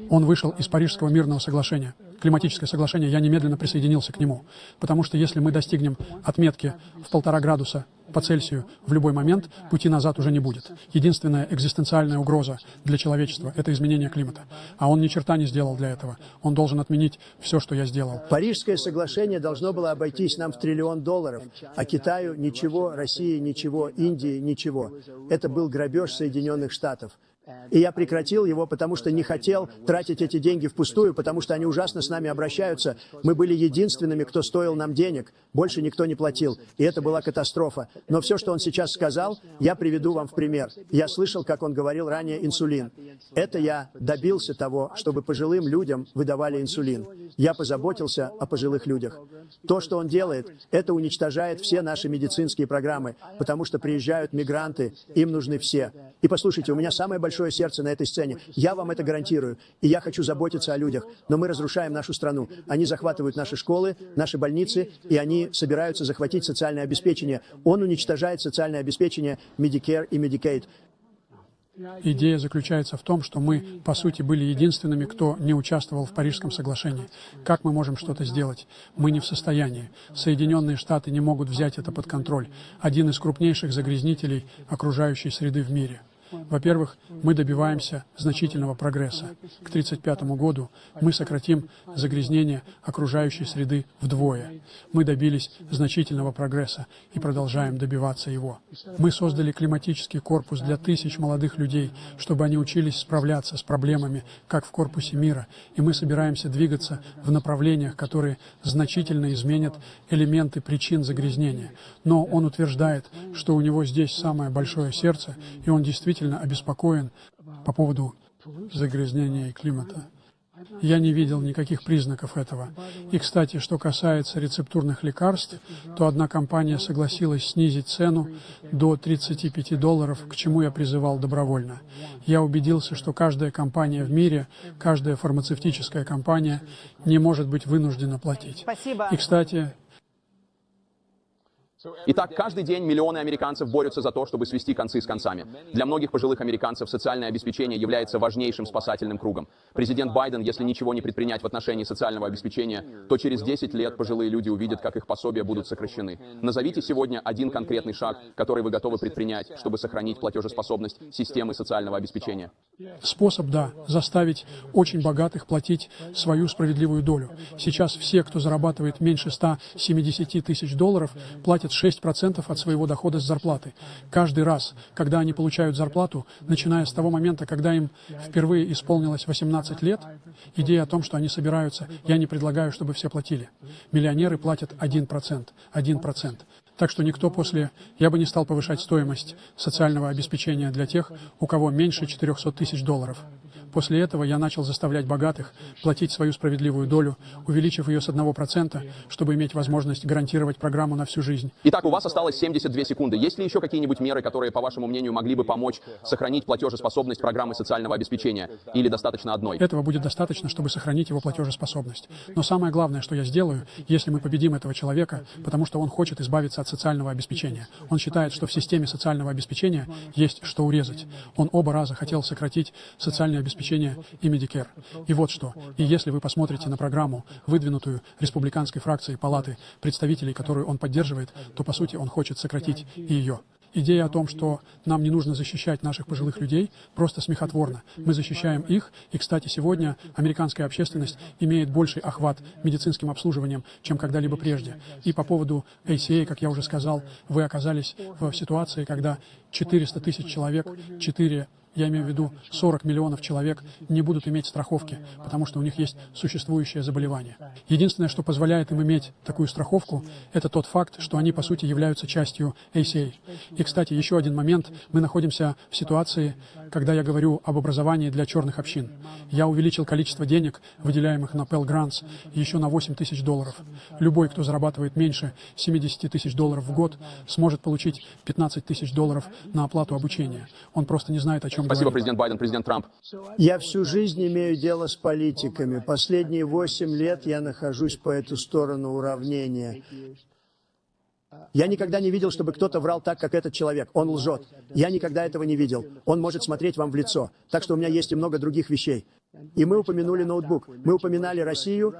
Он вышел из Парижского мирного соглашения. Климатическое соглашение, я немедленно присоединился к нему. Потому что если мы достигнем отметки в 1,5 градуса по Цельсию в любой момент, пути назад уже не будет. Единственная экзистенциальная угроза для человечества – это изменение климата. А он ни черта не сделал для этого. Он должен отменить все, что я сделал. Парижское соглашение должно было обойтись нам в $1 триллион, а Китаю ничего, России ничего, Индии ничего. Это был грабеж Соединенных Штатов. И я прекратил его, потому что не хотел тратить эти деньги впустую, потому что они ужасно с нами обращаются. Мы были единственными, кто стоил нам денег. Больше никто не платил. И это была катастрофа. Но все, что он сейчас сказал, я приведу вам в пример. Я слышал, как он говорил ранее инсулин. Это я добился того, чтобы пожилым людям выдавали инсулин. Я позаботился о пожилых людях. То, что он делает, это уничтожает все наши медицинские программы, потому что приезжают мигранты, им нужны все. И послушайте, у меня самое большое сердце на этой сцене. Я вам это гарантирую. И я хочу заботиться о людях. Но мы разрушаем нашу страну. Они захватывают наши школы, наши больницы, и они собираются захватить социальное обеспечение. Он уничтожает социальное обеспечение Medicare и Medicaid. Идея заключается в том, что мы, по сути, были единственными, кто не участвовал в Парижском соглашении. Как мы можем что-то сделать? Мы не в состоянии. Соединенные Штаты не могут взять это под контроль. Один из крупнейших загрязнителей окружающей среды в мире. Во-первых, мы добиваемся значительного прогресса. К 1935 году мы сократим загрязнение окружающей среды вдвое. Мы добились значительного прогресса и продолжаем добиваться его. Мы создали климатический корпус для тысяч молодых людей, чтобы они учились справляться с проблемами, как в корпусе мира, и мы собираемся двигаться в направлениях, которые значительно изменят элементы причин загрязнения. Но он утверждает, что у него здесь самое большое сердце, и он действительно обеспокоен по поводу загрязнения климата. Я не видел никаких признаков этого. И, кстати, что касается рецептурных лекарств, то одна компания согласилась снизить цену до $35, к чему я призывал добровольно. Я убедился, что каждая компания в мире, каждая фармацевтическая компания не может быть вынуждена платить. Спасибо. И, кстати... Итак, каждый день миллионы американцев борются за то, чтобы свести концы с концами. Для многих пожилых американцев социальное обеспечение является важнейшим спасательным кругом. Президент Байден, если ничего не предпринять в отношении социального обеспечения, то через 10 лет пожилые люди увидят, как их пособия будут сокращены. Назовите сегодня один конкретный шаг, который вы готовы предпринять, чтобы сохранить платежеспособность системы социального обеспечения. Способ, да, заставить очень богатых платить свою справедливую долю. Сейчас все, кто зарабатывает меньше $170 тысяч, платят 6% от своего дохода с зарплаты. Каждый раз, когда они получают зарплату, начиная с того момента, когда им впервые исполнилось 18 лет, идея о том, что они собираются, я не предлагаю, чтобы все платили. Миллионеры платят 1%. 1%. Так что никто после... Я бы не стал повышать стоимость социального обеспечения для тех, у кого меньше $400 тысяч. После этого я начал заставлять богатых платить свою справедливую долю, увеличив ее с 1%, чтобы иметь возможность гарантировать программу на всю жизнь. Итак, у вас осталось 72 секунды. Есть ли еще какие-нибудь меры, которые, по вашему мнению, могли бы помочь сохранить платежеспособность программы социального обеспечения? Или достаточно одной? Этого будет достаточно, чтобы сохранить его платежеспособность. Но самое главное, что я сделаю, если мы победим этого человека, потому что он хочет избавиться от социального обеспечения. Он считает, что в системе социального обеспечения есть что урезать. Он оба раза хотел сократить социальное обеспечение и Medicare. И вот что. И если вы посмотрите на программу, выдвинутую республиканской фракцией Палаты представителей, которую он поддерживает, то, по сути, он хочет сократить и ее. Идея о том, что нам не нужно защищать наших пожилых людей, просто смехотворна. Мы защищаем их, и, кстати, сегодня американская общественность имеет больший охват медицинским обслуживанием, чем когда-либо прежде. И по поводу ACA, как я уже сказал, вы оказались в ситуации, когда 400 тысяч человек, я имею в виду 40 миллионов человек, не будут иметь страховки, потому что у них есть существующее заболевание. Единственное, что позволяет им иметь такую страховку, это тот факт, что они, по сути, являются частью ACA. И, кстати, еще один момент. Мы находимся в ситуации, когда я говорю об образовании для черных общин. Я увеличил количество денег, выделяемых на Pell Grants, еще на $8 тысяч. Любой, кто зарабатывает меньше $70 тысяч в год, сможет получить $15 тысяч на оплату обучения. Он просто не знает, о чем Спасибо, говорит. президент Байден, президент Трамп. Я всю жизнь имею дело с политиками. Последние 8 лет я нахожусь по эту сторону уравнения. Я никогда не видел, чтобы кто-то врал так, как этот человек. Он лжет. Я никогда этого не видел. Он может смотреть вам в лицо. Так что у меня есть и много других вещей. И мы упомянули ноутбук. Мы упоминали Россию,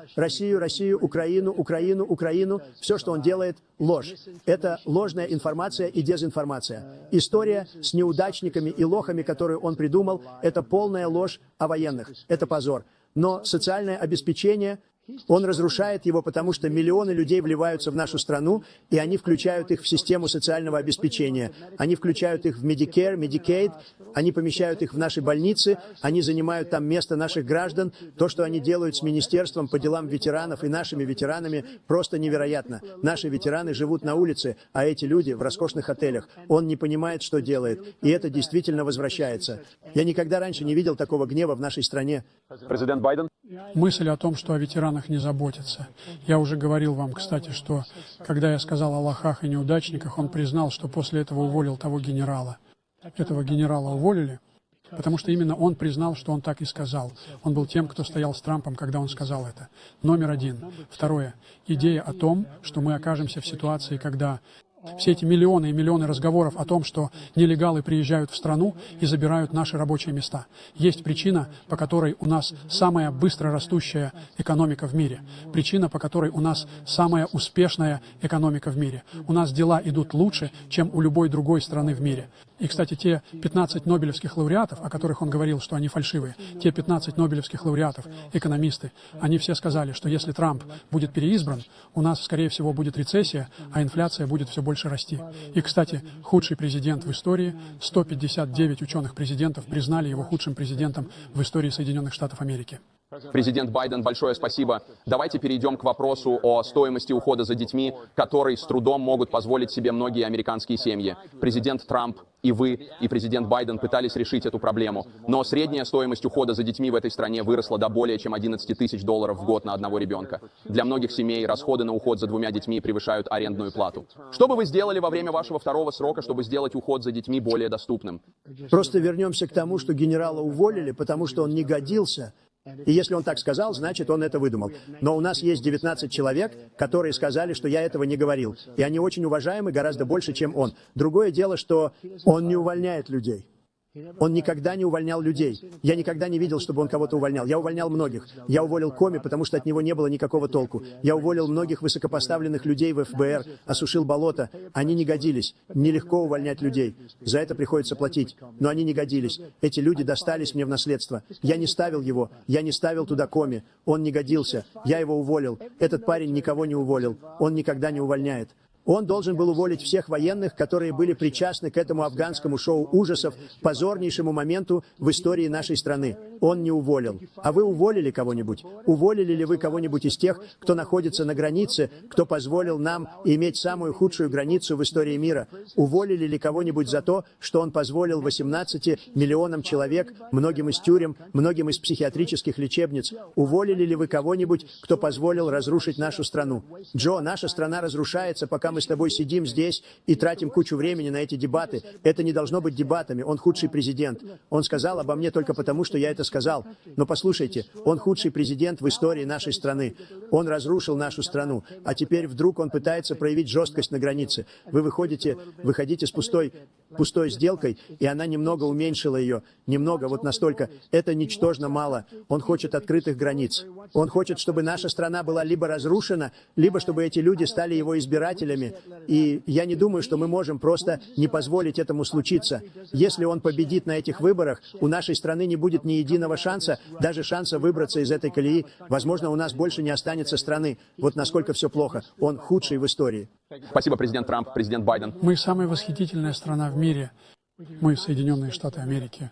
Украину. Все, что он делает, ложь. Это ложная информация и дезинформация. История с неудачниками и лохами, которую он придумал, это полная ложь о военных. Это позор. Но социальное обеспечение... Он разрушает его, потому что миллионы людей вливаются в нашу страну, и они включают их в систему социального обеспечения. Они включают их в Medicare, Medicaid, они помещают их в наши больницы, они занимают там место наших граждан. То, что они делают с Министерством по делам ветеранов и нашими ветеранами, просто невероятно. Наши ветераны живут на улице, а эти люди в роскошных отелях. Он не понимает, что делает, и это действительно возвращается. Я никогда раньше не видел такого гнева в нашей стране. Президент Байден. Мысль о том, что о ветеранах не заботятся. Я уже говорил вам, кстати, что когда я сказал о лохах и неудачниках, он признал, что после этого уволил того генерала. Этого генерала уволили, потому что именно он признал, что он так и сказал. Он был тем, кто стоял с Трампом, когда он сказал это. Номер один. Второе. Идея о том, что мы окажемся в ситуации, когда все эти миллионы и миллионы разговоров о том, что нелегалы приезжают в страну и забирают наши рабочие места. Есть причина, по которой у нас самая быстро растущая экономика в мире. Причина, по которой у нас самая успешная экономика в мире. У нас дела идут лучше, чем у любой другой страны в мире. И, кстати, те 15 нобелевских лауреатов, о которых он говорил, что они фальшивые, те 15 нобелевских лауреатов, экономисты, они все сказали, что если Трамп будет переизбран, у нас, скорее всего, будет рецессия, а инфляция будет все больше расти. И, кстати, худший президент в истории, 159 ученых-президентов признали его худшим президентом в истории Соединенных Штатов Америки. Президент Байден, большое спасибо. Давайте перейдем к вопросу о стоимости ухода за детьми, который с трудом могут позволить себе многие американские семьи. Президент Трамп и вы, и президент Байден пытались решить эту проблему. Но средняя стоимость ухода за детьми в этой стране выросла до более чем $11 тысяч в год на одного ребенка. Для многих семей расходы на уход за 2 детьми превышают арендную плату. Что бы вы сделали во время вашего второго срока, чтобы сделать уход за детьми более доступным? Просто вернемся к тому, что генерала уволили, потому что он не годился. И если он так сказал, значит, он это выдумал. Но у нас есть 19 человек, которые сказали, что я этого не говорил. И они очень уважаемы гораздо больше, чем он. Другое дело, что он не увольняет людей. Он никогда не увольнял людей. Я никогда не видел, чтобы он кого-то увольнял. Я увольнял многих. Я уволил Коми, потому что от него не было никакого толку. Я уволил многих высокопоставленных людей в ФБР, осушил болото. Они не годились. Нелегко увольнять людей. За это приходится платить. Но они не годились. Эти люди достались мне в наследство. Я не ставил его. Я не ставил туда Коми. Он не годился. Я его уволил. Этот парень никого не уволил. Он никогда не увольняет. Он должен был уволить всех военных, которые были причастны к этому афганскому шоу ужасов, позорнейшему моменту в истории нашей страны. Он не уволил. А вы уволили кого-нибудь? Уволили ли вы кого-нибудь из тех, кто находится на границе, кто позволил нам иметь самую худшую границу в истории мира? Уволили ли кого-нибудь за то, что он позволил 18 миллионам человек, многим из тюрем, многим из психиатрических лечебниц? Уволили ли вы кого-нибудь, кто позволил разрушить нашу страну? Джо, наша страна разрушается, пока мы с тобой сидим здесь и тратим кучу времени на эти дебаты. Это не должно быть дебатами. Он худший президент. Он сказал обо мне только потому, что я это сказал. Но послушайте, он худший президент в истории нашей страны. Он разрушил нашу страну. А теперь вдруг он пытается проявить жесткость на границе. Вы выходите с пустой сделкой, и она немного уменьшила ее. Немного, вот настолько. Это ничтожно мало. Он хочет открытых границ. Он хочет, чтобы наша страна была либо разрушена, либо чтобы эти люди стали его избирателями. И я не думаю, что мы можем просто не позволить этому случиться. Если он победит на этих выборах, у нашей страны не будет ни единого шанса, даже шанса выбраться из этой колеи. Возможно, у нас больше не останется страны. Вот насколько все плохо. Он худший в истории. Спасибо, президент Трамп, президент Байден. Мы самая восхитительная страна в мире. Мы Соединенные Штаты Америки.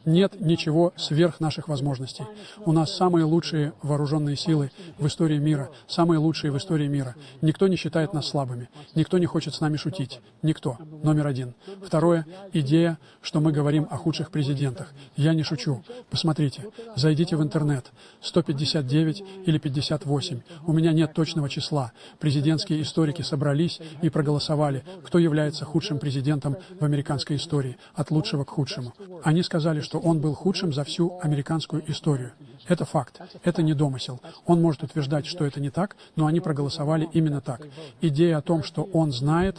Нет ничего сверх наших возможностей. У нас самые лучшие вооруженные силы в истории мира, самые лучшие в истории мира. Никто не считает нас слабыми, никто не хочет с нами шутить. Никто. Номер один. Второе. Идея, что мы говорим о худших президентах. Я не шучу. Посмотрите. Зайдите в интернет. 159 или 58. У меня нет точного числа. Президентские историки собрались и проголосовали, кто является худшим президентом в американской истории, от лучшего к худшему. Они сказали, что он был худшим за всю американскую историю. Это факт, это не домысел. Он может утверждать, что это не так, но они проголосовали именно так. Идея о том, что он знает,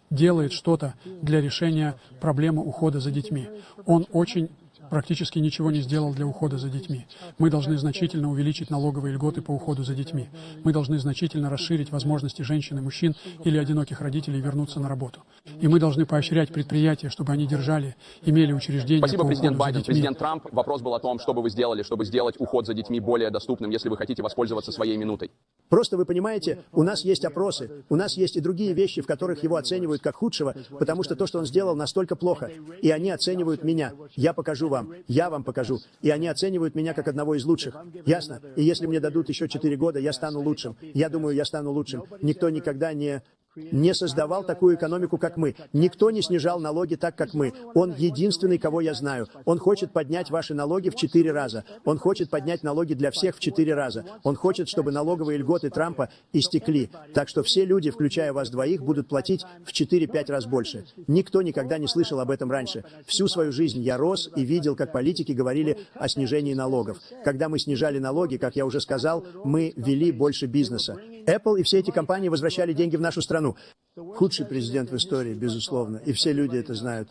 делает что-то для решения проблемы ухода за детьми. Он практически ничего не сделал для ухода за детьми. Мы должны значительно увеличить налоговые льготы по уходу за детьми. Мы должны значительно расширить возможности женщин и мужчин или одиноких родителей вернуться на работу. И мы должны поощрять предприятия, чтобы они имели учреждения по Спасибо, уходу президент за Байден. детьми. Президент Трамп. Вопрос был о том, что бы вы сделали, чтобы сделать уход за детьми более доступным, если вы хотите воспользоваться своей минутой. Просто вы понимаете, у нас есть опросы, у нас есть и другие вещи, в которых его оценивают как худшего, потому что то, что он сделал, настолько плохо. И они оценивают меня. Я покажу вам. Я вам покажу. И они оценивают меня как одного из лучших. Ясно? И если мне дадут еще 4 года, я стану лучшим. Я думаю, я стану лучшим. Никто никогда не создавал такую экономику, как мы. Никто не снижал налоги так, как мы. Он единственный, кого я знаю. Он хочет поднять ваши налоги в 4 раза. Он хочет поднять налоги для всех в 4 раза. Он хочет, чтобы налоговые льготы Трампа истекли. Так что все люди, включая вас двоих, будут платить в 4-5 раз больше. Никто никогда не слышал об этом раньше. Всю свою жизнь я рос и видел, как политики говорили о снижении налогов. Когда мы снижали налоги, как я уже сказал, мы вели больше бизнеса. Apple и все эти компании возвращали деньги в нашу страну. Худший президент в истории, безусловно, и все люди это знают.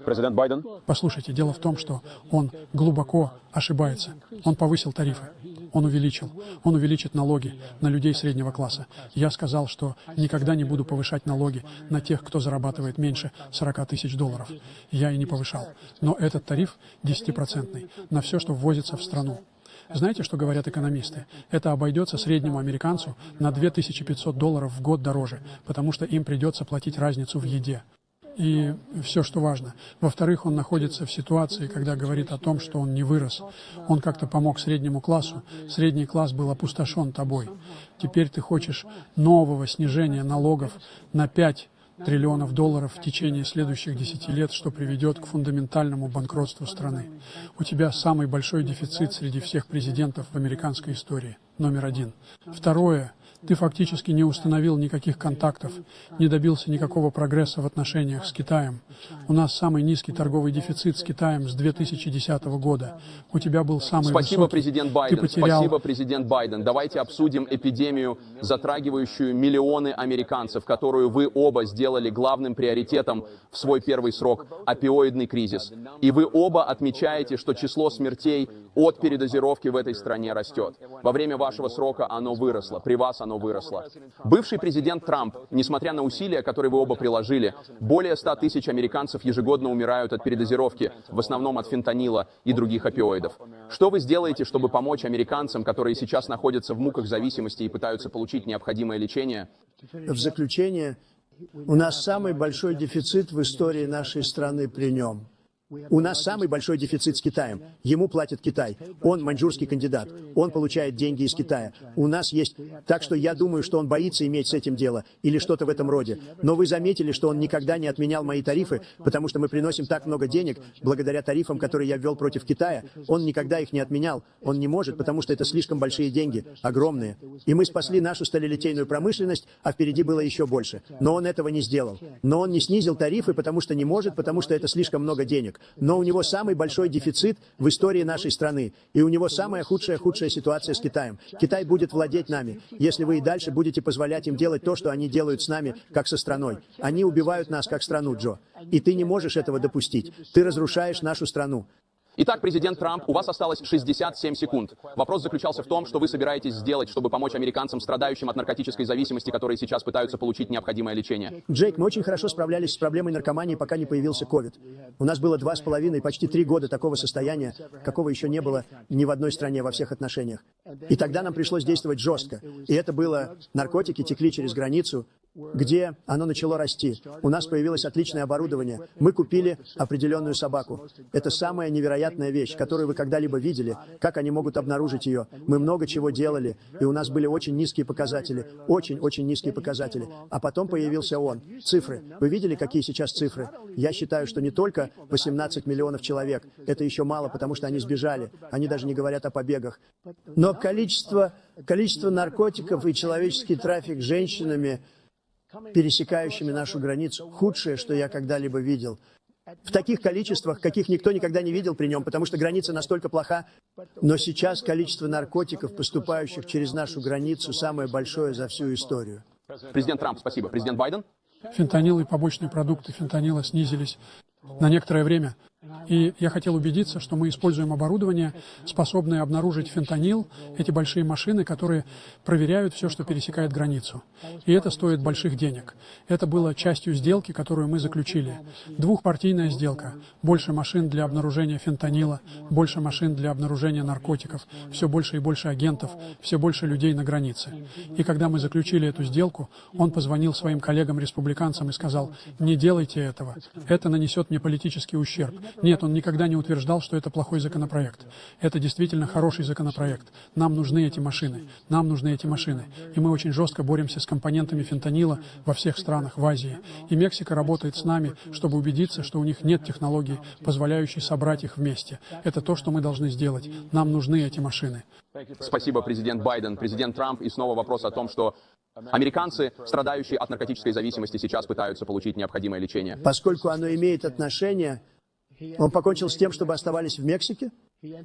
Президент Байден. Послушайте, дело в том, что он глубоко ошибается. Он повысил тарифы, он увеличит налоги на людей среднего класса. Я сказал, что никогда не буду повышать налоги на тех, кто зарабатывает меньше 40 тысяч долларов. Я и не повышал. Но этот тариф 10% на все, что ввозится в страну. Знаете, что говорят экономисты? Это обойдется среднему американцу на $2500 в год дороже, потому что им придется платить разницу в еде. И все, что важно. Во-вторых, он находится в ситуации, когда говорит о том, что он не вырос. Он как-то помог среднему классу. Средний класс был опустошен тобой. Теперь ты хочешь нового снижения налогов на 5 триллионов долларов в течение следующих 10 лет, что приведет к фундаментальному банкротству страны. У тебя самый большой дефицит среди всех президентов в американской истории. Номер 1. Второе. Ты фактически не установил никаких контактов, не добился никакого прогресса в отношениях с Китаем. У нас самый низкий торговый дефицит с Китаем с 2010 года. У тебя был самый Спасибо, высокий. президент Байден. Спасибо, президент Байден. Давайте обсудим эпидемию, затрагивающую миллионы американцев, которую вы оба сделали главным приоритетом в свой первый срок – опиоидный кризис. И вы оба отмечаете, что число смертей от передозировки в этой стране растет. Во время вашего срока оно выросло, при вас оно выросло. Бывший президент Трамп, несмотря на усилия, которые вы оба приложили, более 100 тысяч американцев ежегодно умирают от передозировки, в основном от фентанила и других опиоидов. Что вы сделаете, чтобы помочь американцам, которые сейчас находятся в муках зависимости и пытаются получить необходимое лечение? В заключение, у нас самый большой дефицит в истории нашей страны при нем. У нас самый большой дефицит с Китаем. Ему платит Китай. Он маньчжурский кандидат. Он получает деньги из Китая. У нас есть... Так что я думаю, что он боится иметь с этим дело. Или что-то в этом роде. Но вы заметили, что он никогда не отменял мои тарифы, потому что мы приносим так много денег, благодаря тарифам, которые я ввел против Китая. Он никогда их не отменял. Он не может, потому что это слишком большие деньги. Огромные. И мы спасли нашу сталелитейную промышленность, а впереди было еще больше. Но он этого не сделал. Но он не снизил тарифы, потому что не может, потому что это слишком много денег. Но у него самый большой дефицит в истории нашей страны. И у него самая худшая ситуация с Китаем. Китай будет владеть нами, если вы и дальше будете позволять им делать то, что они делают с нами, как со страной. Они убивают нас, как страну, Джо. И ты не можешь этого допустить. Ты разрушаешь нашу страну. Итак, президент Трамп, у вас осталось 67 секунд. Вопрос заключался в том, что вы собираетесь сделать, чтобы помочь американцам, страдающим от наркотической зависимости, которые сейчас пытаются получить необходимое лечение. Джейк, мы очень хорошо справлялись с проблемой наркомании, пока не появился COVID. У нас было 2,5, почти 3 года такого состояния, какого еще не было ни в одной стране во всех отношениях. И тогда нам пришлось действовать жестко. И это было... Наркотики текли через границу, где оно начало расти. У нас появилось отличное оборудование. Мы купили определенную собаку. Это самая невероятная вещь, которую вы когда-либо видели. Как они могут обнаружить ее? Мы много чего делали, и у нас были очень низкие показатели. Очень-очень низкие показатели. А потом появился он. Цифры. Вы видели, какие сейчас цифры? Я считаю, что не только 18 миллионов человек. Это еще мало, потому что они сбежали. Они даже не говорят о побегах. Но количество наркотиков и человеческий трафик с женщинами, пересекающими нашу границу, худшее, что я когда-либо видел. В таких количествах, каких никто никогда не видел при нем, потому что граница настолько плоха. Но сейчас количество наркотиков, поступающих через нашу границу, самое большое за всю историю. Президент Трамп, спасибо. Президент Байден? Фентанил и побочные продукты фентанила снизились на некоторое время. И я хотел убедиться, что мы используем оборудование, способное обнаружить фентанил, эти большие машины, которые проверяют все, что пересекает границу. И это стоит больших денег. Это было частью сделки, которую мы заключили. Двухпартийная сделка. Больше машин для обнаружения фентанила, больше машин для обнаружения наркотиков, все больше и больше агентов, все больше людей на границе. И когда мы заключили эту сделку, он позвонил своим коллегам-республиканцам и сказал: «Не делайте этого. Это нанесет мне политический ущерб». Нет, он никогда не утверждал, что это плохой законопроект. Это действительно хороший законопроект. Нам нужны эти машины. Нам нужны эти машины. И мы очень жестко боремся с компонентами фентанила во всех странах в Азии. И Мексика работает с нами, чтобы убедиться, что у них нет технологий, позволяющей собрать их вместе. Это то, что мы должны сделать. Нам нужны эти машины. Спасибо, президент Байден. Президент Трамп. И снова вопрос о том, что американцы, страдающие от наркотической зависимости, сейчас пытаются получить необходимое лечение. Поскольку оно имеет отношение... Он покончил с тем, чтобы оставались в Мексике?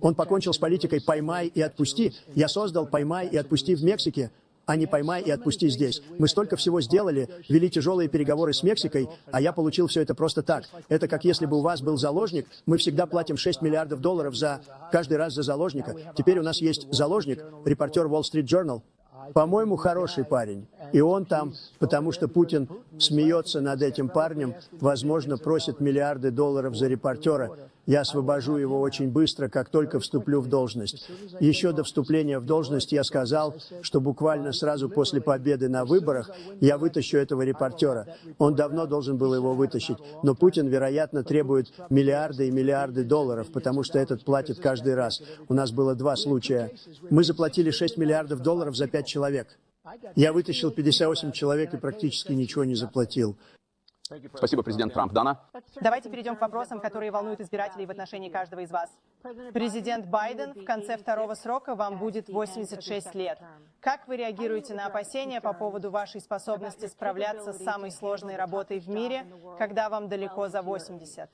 Он покончил с политикой «поймай и отпусти». Я создал «поймай и отпусти» в Мексике, а не «поймай и отпусти» здесь. Мы столько всего сделали, вели тяжелые переговоры с Мексикой, а я получил все это просто так. Это как если бы у вас был заложник. Мы всегда платим $6 миллиардов каждый раз за заложника. Теперь у нас есть заложник, репортер Wall Street Journal. По-моему, хороший парень. И он там, потому что Путин смеется над этим парнем, возможно, просит $миллиарды за репортера. Я освобожу его очень быстро, как только вступлю в должность. Еще до вступления в должность я сказал, что буквально сразу после победы на выборах я вытащу этого репортера. Он давно должен был его вытащить, но Путин, вероятно, требует $миллиарды и $миллиарды, потому что этот платит каждый раз. У нас было 2 случая. Мы заплатили $6 миллиардов за 5 человек. Я вытащил 58 человек и практически ничего не заплатил. Спасибо, президент Трамп. Дана? Давайте перейдем к вопросам, которые волнуют избирателей в отношении каждого из вас. Президент Байден, в конце 2-го срока вам будет 86 лет. Как вы реагируете на опасения по поводу вашей способности справляться с самой сложной работой в мире, когда вам далеко за 80?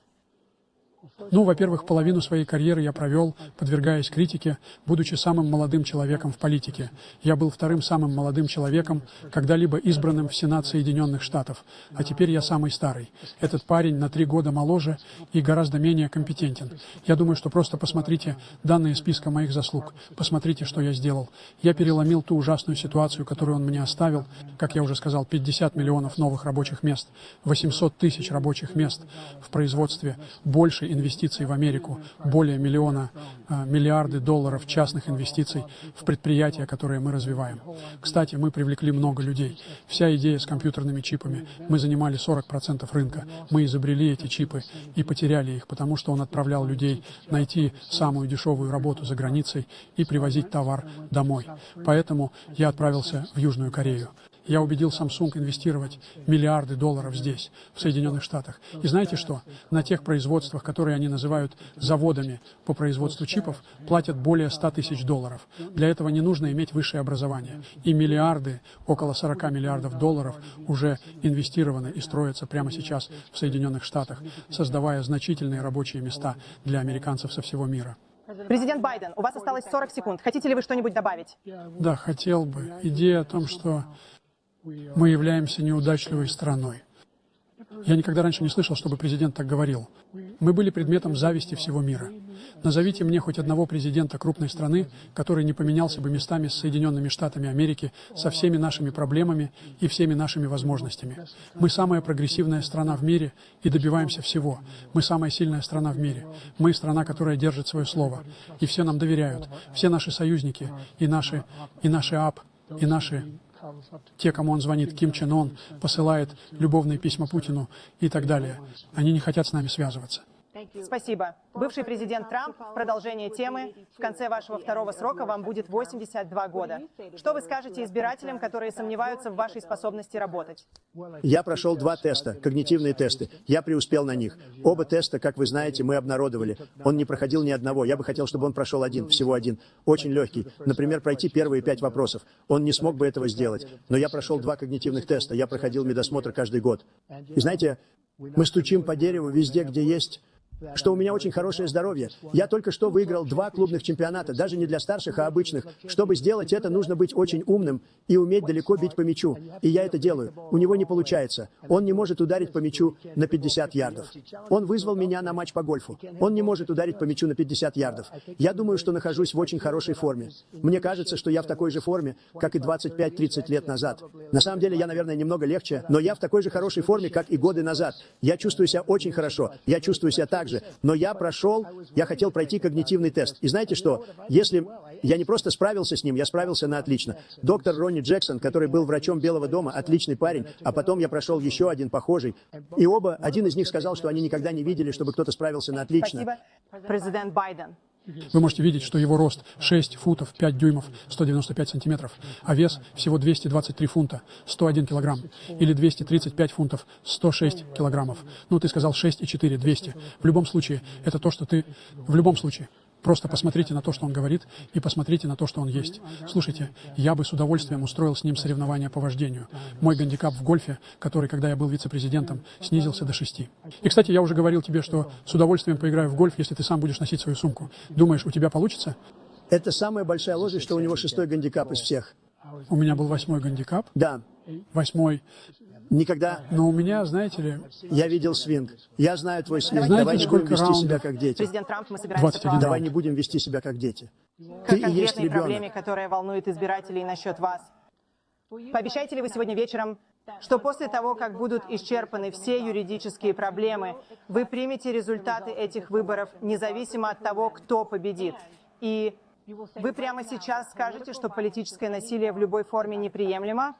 Ну, во-первых, половину своей карьеры я провел, подвергаясь критике, будучи самым молодым человеком в политике. Я был 2-м самым молодым человеком, когда-либо избранным в Сенат Соединенных Штатов. А теперь я самый старый. Этот парень на 3 года моложе и гораздо менее компетентен. Я думаю, что просто посмотрите данные списка моих заслуг. Посмотрите, что я сделал. Я переломил ту ужасную ситуацию, которую он мне оставил. Как я уже сказал, 50 миллионов новых рабочих мест, 800 тысяч рабочих мест в производстве, больше инвестиций в Америку, более миллиарды долларов частных инвестиций в предприятия, которые мы развиваем. Кстати, мы привлекли много людей. Вся идея с компьютерными чипами. Мы занимали 40% рынка. Мы изобрели эти чипы и потеряли их, потому что он отправлял людей найти самую дешевую работу за границей и привозить товар домой. Поэтому я отправился в Южную Корею. Я убедил Samsung инвестировать миллиарды долларов здесь, в Соединенных Штатах. И знаете что? На тех производствах, которые они называют заводами по производству чипов, платят более 100 тысяч долларов. Для этого не нужно иметь высшее образование. И миллиарды, около 40 миллиардов долларов уже инвестированы и строятся прямо сейчас в Соединенных Штатах, создавая значительные рабочие места для американцев со всего мира. Президент Байден, у вас осталось 40 секунд. Хотите ли вы что-нибудь добавить? Да, хотел бы. Идея о том, что мы являемся неудачливой страной. Я никогда раньше не слышал, чтобы президент так говорил. Мы были предметом зависти всего мира. Назовите мне хоть одного президента крупной страны, который не поменялся бы местами с Соединенными Штатами Америки, со всеми нашими проблемами и всеми нашими возможностями. Мы самая прогрессивная страна в мире и добиваемся всего. Мы самая сильная страна в мире. Мы страна, которая держит свое слово. И все нам доверяют. Все наши союзники, и наши АП, и наши... Те, кому он звонит, Ким Чен Ын, посылает любовные письма Путину и так далее. Они не хотят с нами связываться. Спасибо. Бывший президент Трамп, в продолжение темы, в конце вашего второго срока вам будет 82 года. Что вы скажете избирателям, которые сомневаются в вашей способности работать? Я прошел 2 теста, когнитивные тесты. Я преуспел на них. Оба теста, как вы знаете, мы обнародовали. Он не проходил ни одного. Я бы хотел, чтобы он прошел один, всего один. Очень легкий. Например, пройти первые 5 вопросов. Он не смог бы этого сделать. Но я прошел 2 когнитивных теста. Я проходил медосмотр каждый год. И знаете, мы стучим по дереву везде, где есть... что у меня очень хорошее здоровье. Я только что выиграл 2 клубных чемпионата, даже не для старших, а обычных. Чтобы сделать это, нужно быть очень умным и уметь далеко бить по мячу. И я это делаю. У него не получается. Он не может ударить по мячу на 50 ярдов. Он вызвал меня на матч по гольфу. Он не может ударить по мячу на 50 ярдов. Я думаю, что нахожусь в очень хорошей форме. Мне кажется, что я в такой же форме, как и 25-30 лет назад. На самом деле, я, наверное, немного легче, но я в такой же хорошей форме, как и годы назад. Я чувствую себя очень хорошо. Я чувствую себя так же. Но я хотел пройти когнитивный тест. И знаете что? Если я не просто справился с ним, я справился на отлично. Доктор Ронни Джексон, который был врачом Белого дома, отличный парень, а потом я прошел еще один похожий. И один из них сказал, что они никогда не видели, чтобы кто-то справился на отлично. Спасибо. Президент Байден. Вы можете видеть, что его рост 6 футов 5 дюймов 195 сантиметров, а вес всего 223 фунта 101 килограмм, или 235 фунтов 106 килограммов. Ну, ты сказал 6,4, 200. В любом случае, это то, что ты... В любом случае. Просто посмотрите на то, что он говорит, и посмотрите на то, что он есть. Слушайте, я бы с удовольствием устроил с ним соревнования по вождению. Мой гандикап в гольфе, который, когда я был вице-президентом, снизился до 6. И, кстати, я уже говорил тебе, что с удовольствием поиграю в гольф, если ты сам будешь носить свою сумку. Думаешь, у тебя получится? Это самая большая ложь, что у него 6-й гандикап из всех. У меня был 8-й гандикап. Да. 8-й. Никогда. Но у меня, знаете ли... Я видел свинг. Я знаю твой свинг. Знаете, Давай не будем сколько вести раундов? себя как дети. Президент Трамп, мы собираемся 21 к Давай не будем вести себя как дети. к Ты и есть конкретной проблеме, ребенок. которая волнует избирателей насчет вас. Пообещаете ли вы сегодня вечером, что после того, как будут исчерпаны все юридические проблемы, вы примете результаты этих выборов независимо от того, кто победит? И вы прямо сейчас скажете, что политическое насилие в любой форме неприемлемо?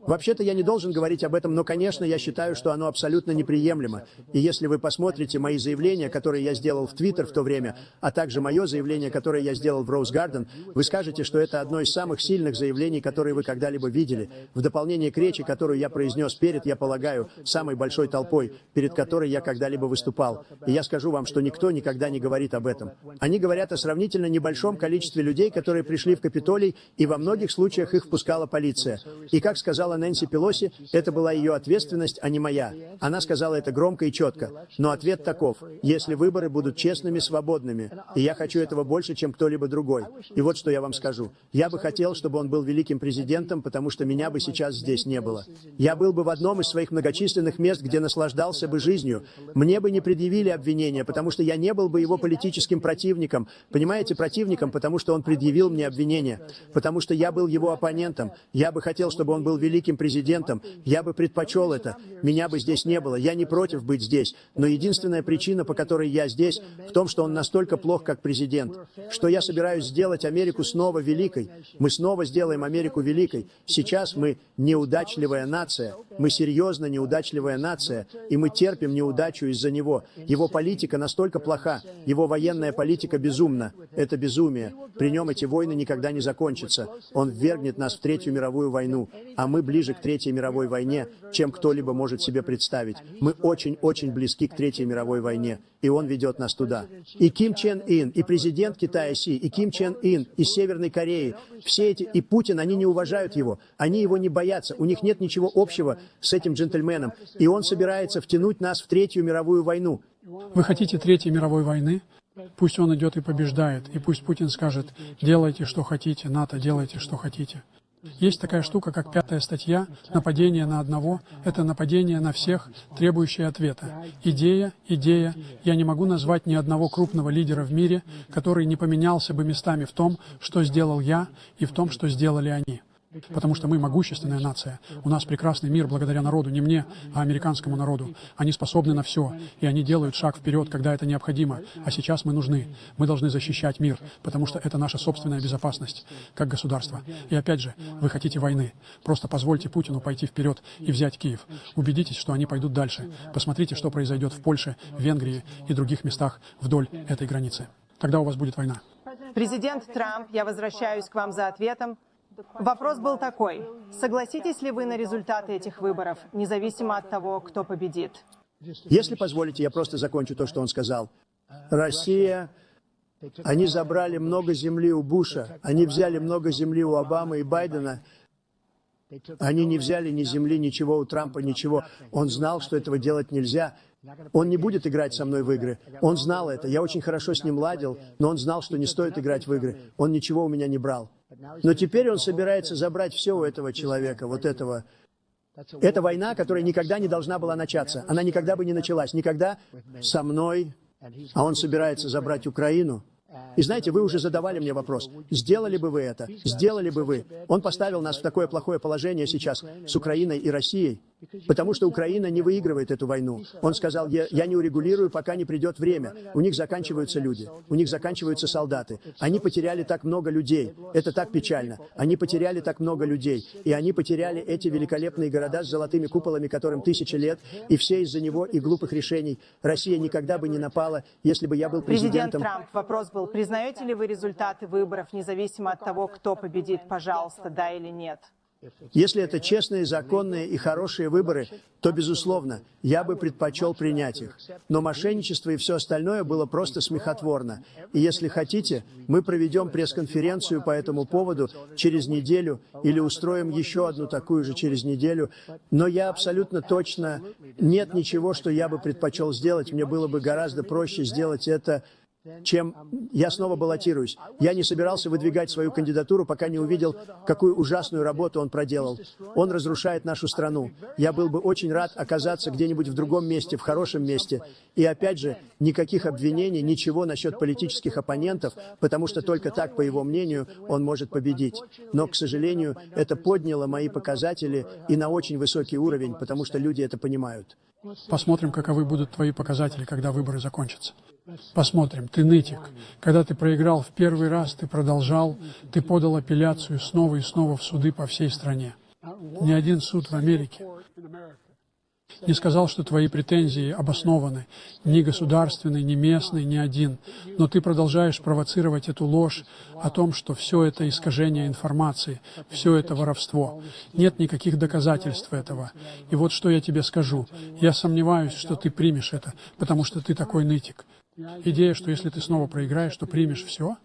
Вообще-то я не должен говорить об этом, но, конечно, я считаю, что оно абсолютно неприемлемо. И если вы посмотрите мои заявления, которые я сделал в Твиттер в то время, а также мое заявление, которое я сделал в Роуз Гарден, вы скажете, что это одно из самых сильных заявлений, которые вы когда-либо видели. В дополнение к речи, которую я произнес перед, я полагаю, самой большой толпой, перед которой я когда-либо выступал. И я скажу вам, что никто никогда не говорит об этом. Они говорят о сравнительно небольшом количестве людей, которые пришли в Капитолий, и во многих случаях их впускала полиция. И как сказала Нэнси Пелоси, это была ее ответственность, а не моя. Она сказала это громко и четко. Но ответ таков: если выборы будут честными, свободными, и я хочу этого больше, чем кто-либо другой. И вот что я вам скажу. Я бы хотел, чтобы он был великим президентом, потому что меня бы сейчас здесь не было. Я был бы в одном из своих многочисленных мест, где наслаждался бы жизнью. Мне бы не предъявили обвинения, потому что я не был бы его политическим противником. Понимаете, противником, потому что он предъявил мне обвинения. Потому что я был его оппонентом. Я бы хотел, чтобы он был великим великим президентом, я бы предпочел это. Меня бы здесь не было. Я не против быть здесь. Но единственная причина, по которой я здесь, в том, что он настолько плох, как президент. Что я собираюсь сделать Америку снова великой. Мы снова сделаем Америку великой. Сейчас мы неудачливая нация. Мы серьезно неудачливая нация. И мы терпим неудачу из-за него. Его политика настолько плоха. Его военная политика безумна. Это безумие. При нем эти войны никогда не закончатся. Он ввергнет нас в Третью мировую войну. А мы ближе к Третьей мировой войне, чем кто-либо может себе представить. Мы очень-очень близки к Третьей мировой войне. И он ведет нас туда. И Ким Чен Ын, и президент Китая Си, и Ким Чен Ын из Северной Кореи, все эти, и Путин, они не уважают его. Они его не боятся. У них нет ничего общего с этим джентльменом. И он собирается втянуть нас в Третью мировую войну. Вы хотите Третьей мировой войны? Пусть он идет и побеждает, и пусть Путин скажет: делайте, что хотите, НАТО, делайте, что хотите. Есть такая штука, как 5-я статья. Нападение на одного – это нападение на всех, требующее ответа. Идея. Я не могу назвать ни одного крупного лидера в мире, который не поменялся бы местами в том, что сделал я, и в том, что сделали они. Потому что мы могущественная нация. У нас прекрасный мир благодаря народу, не мне, а американскому народу. Они способны на все, и они делают шаг вперед, когда это необходимо. А сейчас мы нужны. Мы должны защищать мир, потому что это наша собственная безопасность, как государство. И опять же, вы хотите войны. Просто позвольте Путину пойти вперед и взять Киев. Убедитесь, что они пойдут дальше. Посмотрите, что произойдет в Польше, Венгрии и других местах вдоль этой границы. Тогда у вас будет война. Президент Трамп, я возвращаюсь к вам за ответом. Вопрос был такой: согласитесь ли вы на результаты этих выборов, независимо от того, кто победит? Если позволите, я просто закончу то, что он сказал. Россия, они забрали много земли у Буша, они взяли много земли у Обамы и Байдена. Они не взяли ни земли, ничего у Трампа, ничего. Он знал, что этого делать нельзя. Он не будет играть со мной в игры. Он знал это. Я очень хорошо с ним ладил, но он знал, что не стоит играть в игры. Он ничего у меня не брал. Но теперь он собирается забрать все у этого человека, вот этого. Это война, которая никогда не должна была начаться. Она никогда бы не началась. Никогда со мной. А он собирается забрать Украину. И знаете, вы уже задавали мне вопрос, сделали бы вы это? Сделали бы вы? Он поставил нас в такое плохое положение сейчас с Украиной и Россией, потому что Украина не выигрывает эту войну. Он сказал: я не урегулирую, пока не придет время. У них заканчиваются люди, у них заканчиваются солдаты. Они потеряли так много людей. Это так печально. Они потеряли так много людей. И они потеряли эти великолепные города с золотыми куполами, которым 1000 лет, и все из-за него и глупых решений. Россия никогда бы не напала, если бы я был президентом. Президент Трамп, вопрос был: признаете ли вы результаты выборов, независимо от того, кто победит? Пожалуйста, да или нет? Если это честные, законные и хорошие выборы, то, безусловно, я бы предпочел принять их. Но мошенничество и все остальное было просто смехотворно. И если хотите, мы проведем пресс-конференцию по этому поводу через неделю или устроим еще одну такую же через неделю. Но я абсолютно точно... Нет ничего, что я бы предпочел сделать. Мне было бы гораздо проще сделать это, чем я снова баллотируюсь. Я не собирался выдвигать свою кандидатуру, пока не увидел, какую ужасную работу он проделал. Он разрушает нашу страну. Я был бы очень рад оказаться где-нибудь в другом месте, в хорошем месте. И опять же, никаких обвинений, ничего насчет политических оппонентов, потому что только так, по его мнению, он может победить. Но, к сожалению, это подняло мои показатели и на очень высокий уровень, потому что люди это понимают. Посмотрим, каковы будут твои показатели, когда выборы закончатся. Посмотрим. Ты нытик. Когда ты проиграл в первый раз, ты продолжал, ты подал апелляцию снова и снова в суды по всей стране. Ни один суд в Америке не сказал, что твои претензии обоснованы. Ни государственный, ни местный, ни один. Но ты продолжаешь провоцировать эту ложь о том, что все это искажение информации, все это воровство. Нет никаких доказательств этого. И вот что я тебе скажу. Я сомневаюсь, что ты примешь это, потому что ты такой нытик. Идея, что если ты снова проиграешь, то примешь все,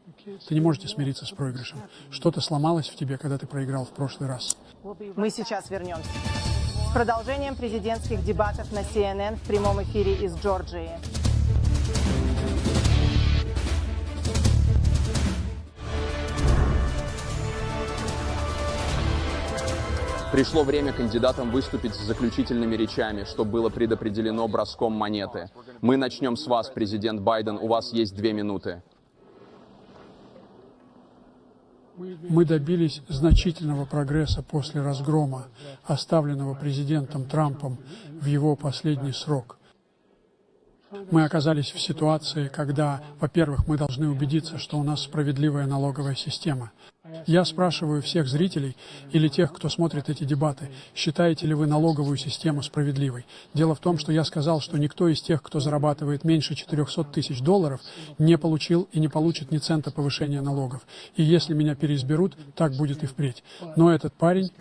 ты не можете смириться с проигрышем. Что-то сломалось в тебе, когда ты проиграл в прошлый раз. Мы сейчас вернемся. С продолжением президентских дебатов на CNN в прямом эфире из Джорджии. Пришло время кандидатам выступить с заключительными речами, что было предопределено броском монеты. Мы начнем с вас, президент Байден. У вас есть 2 минуты. Мы добились значительного прогресса после разгрома, оставленного президентом Трампом в его последний срок. Мы оказались в ситуации, когда, во-первых, мы должны убедиться, что у нас справедливая налоговая система. Я спрашиваю всех зрителей или тех, кто смотрит эти дебаты, считаете ли вы налоговую систему справедливой? Дело в том, что я сказал, что никто из тех, кто зарабатывает меньше 400 тысяч долларов, не получил и не получит ни цента повышения налогов. И если меня переизберут, так будет и впредь. Но этот парень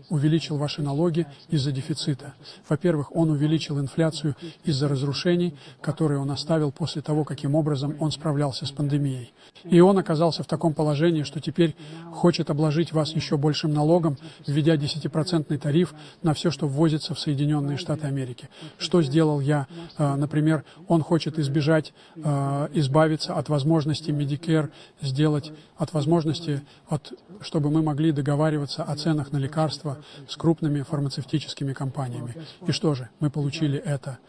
увеличил ваши налоги из-за дефицита. Во-первых, он увеличил инфляцию из-за разрушений, которые он оставил после того, каким образом он справлялся с пандемией. И он оказался в таком положении, что теперь хочет обложить вас еще большим налогом, введя 10% тариф на все, что ввозится в Соединенные Штаты Америки. Что сделал я? Например, он хочет избавиться от возможности Medicare сделать, от возможности, чтобы мы могли договариваться о ценах на лекарства с крупными фармацевтическими компаниями. И что же? Мы получили это.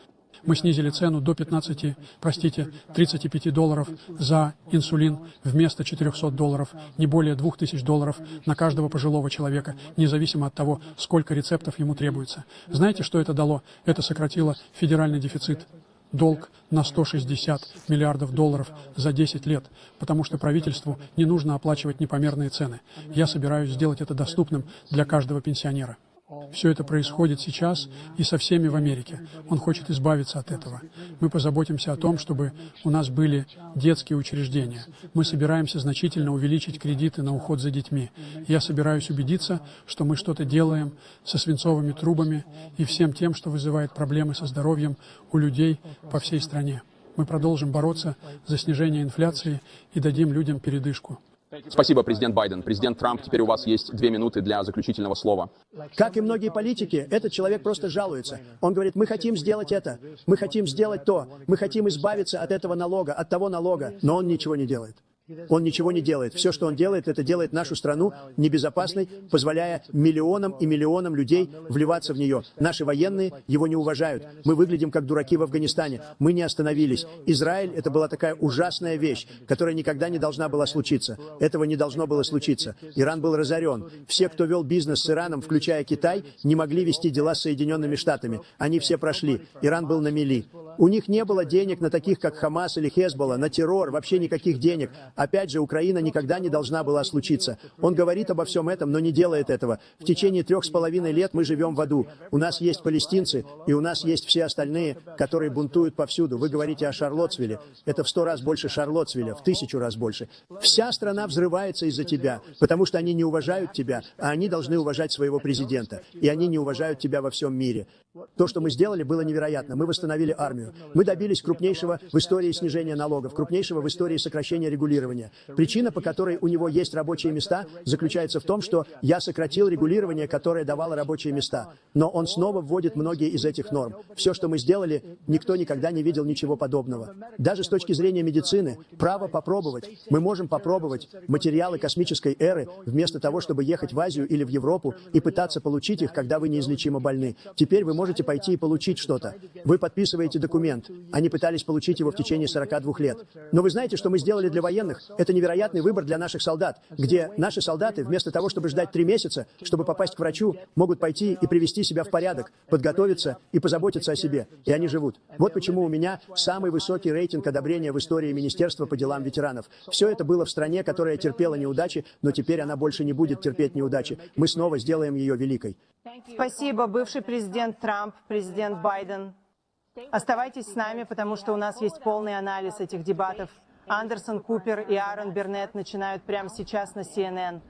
Мы снизили цену до 35 долларов за инсулин вместо 400 долларов, не более 2000 долларов на каждого пожилого человека, независимо от того, сколько рецептов ему требуется. Знаете, что это дало? Это сократило федеральный дефицит. Долг на 160 миллиардов долларов за 10 лет, потому что правительству не нужно оплачивать непомерные цены. Я собираюсь сделать это доступным для каждого пенсионера. Все это происходит сейчас и со всеми в Америке. Он хочет избавиться от этого. Мы позаботимся о том, чтобы у нас были детские учреждения. Мы собираемся значительно увеличить кредиты на уход за детьми. Я собираюсь убедиться, что мы что-то делаем со свинцовыми трубами и всем тем, что вызывает проблемы со здоровьем у людей по всей стране. Мы продолжим бороться за снижение инфляции и дадим людям передышку. Спасибо, президент Байден. Президент Трамп, теперь у вас есть 2 минуты для заключительного слова. Как и многие политики, этот человек просто жалуется. Он говорит, мы хотим сделать это, мы хотим сделать то, мы хотим избавиться от этого налога, от того налога, но он ничего не делает. Он ничего не делает. Все, что он делает, это делает нашу страну небезопасной, позволяя миллионам и миллионам людей вливаться в нее. Наши военные его не уважают. Мы выглядим как дураки в Афганистане. Мы не остановились. Израиль — это была такая ужасная вещь, которая никогда не должна была случиться. Этого не должно было случиться. Иран был разорен. Все, кто вел бизнес с Ираном, включая Китай, не могли вести дела с Соединенными Штатами. Они все прошли. Иран был на мели. У них не было денег на таких, как Хамас или Хезболла, на террор, вообще никаких денег. Опять же, Украина никогда не должна была случиться. Он говорит обо всем этом, но не делает этого. В течение 3,5 лет мы живем в аду. У нас есть палестинцы, и у нас есть все остальные, которые бунтуют повсюду. Вы говорите о Шарлоттсвилле. Это в 100 раз больше Шарлоттсвилля, в 1000 раз больше. Вся страна взрывается из-за тебя, потому что они не уважают тебя, а они должны уважать своего президента. И они не уважают тебя во всем мире. То, что мы сделали, было невероятно. Мы восстановили армию. Мы добились крупнейшего в истории снижения налогов, крупнейшего в истории сокращения регулирования. Причина, по которой у него есть рабочие места, заключается в том, что я сократил регулирование, которое давало рабочие места. Но он снова вводит многие из этих норм. Все, что мы сделали, никто никогда не видел ничего подобного. Даже с точки зрения медицины, право попробовать. Мы можем попробовать материалы космической эры, вместо того, чтобы ехать в Азию или в Европу и пытаться получить их, когда вы неизлечимо больны. Теперь вы можете пойти и получить что-то. Вы подписываете документ. Они пытались получить его в течение 42 лет. Но вы знаете, что мы сделали для военных? Это невероятный выбор для наших солдат, где наши солдаты, вместо того, чтобы ждать 3 месяца, чтобы попасть к врачу, могут пойти и привести себя в порядок, подготовиться и позаботиться о себе. И они живут. Вот почему у меня самый высокий рейтинг одобрения в истории Министерства по делам ветеранов. Все это было в стране, которая терпела неудачи, но теперь она больше не будет терпеть неудачи. Мы снова сделаем ее великой. Спасибо, бывший президент Трамп, президент Байден. Оставайтесь с нами, потому что у нас есть полный анализ этих дебатов. Андерсон Купер и Аарон Бернетт начинают прямо сейчас на CNN.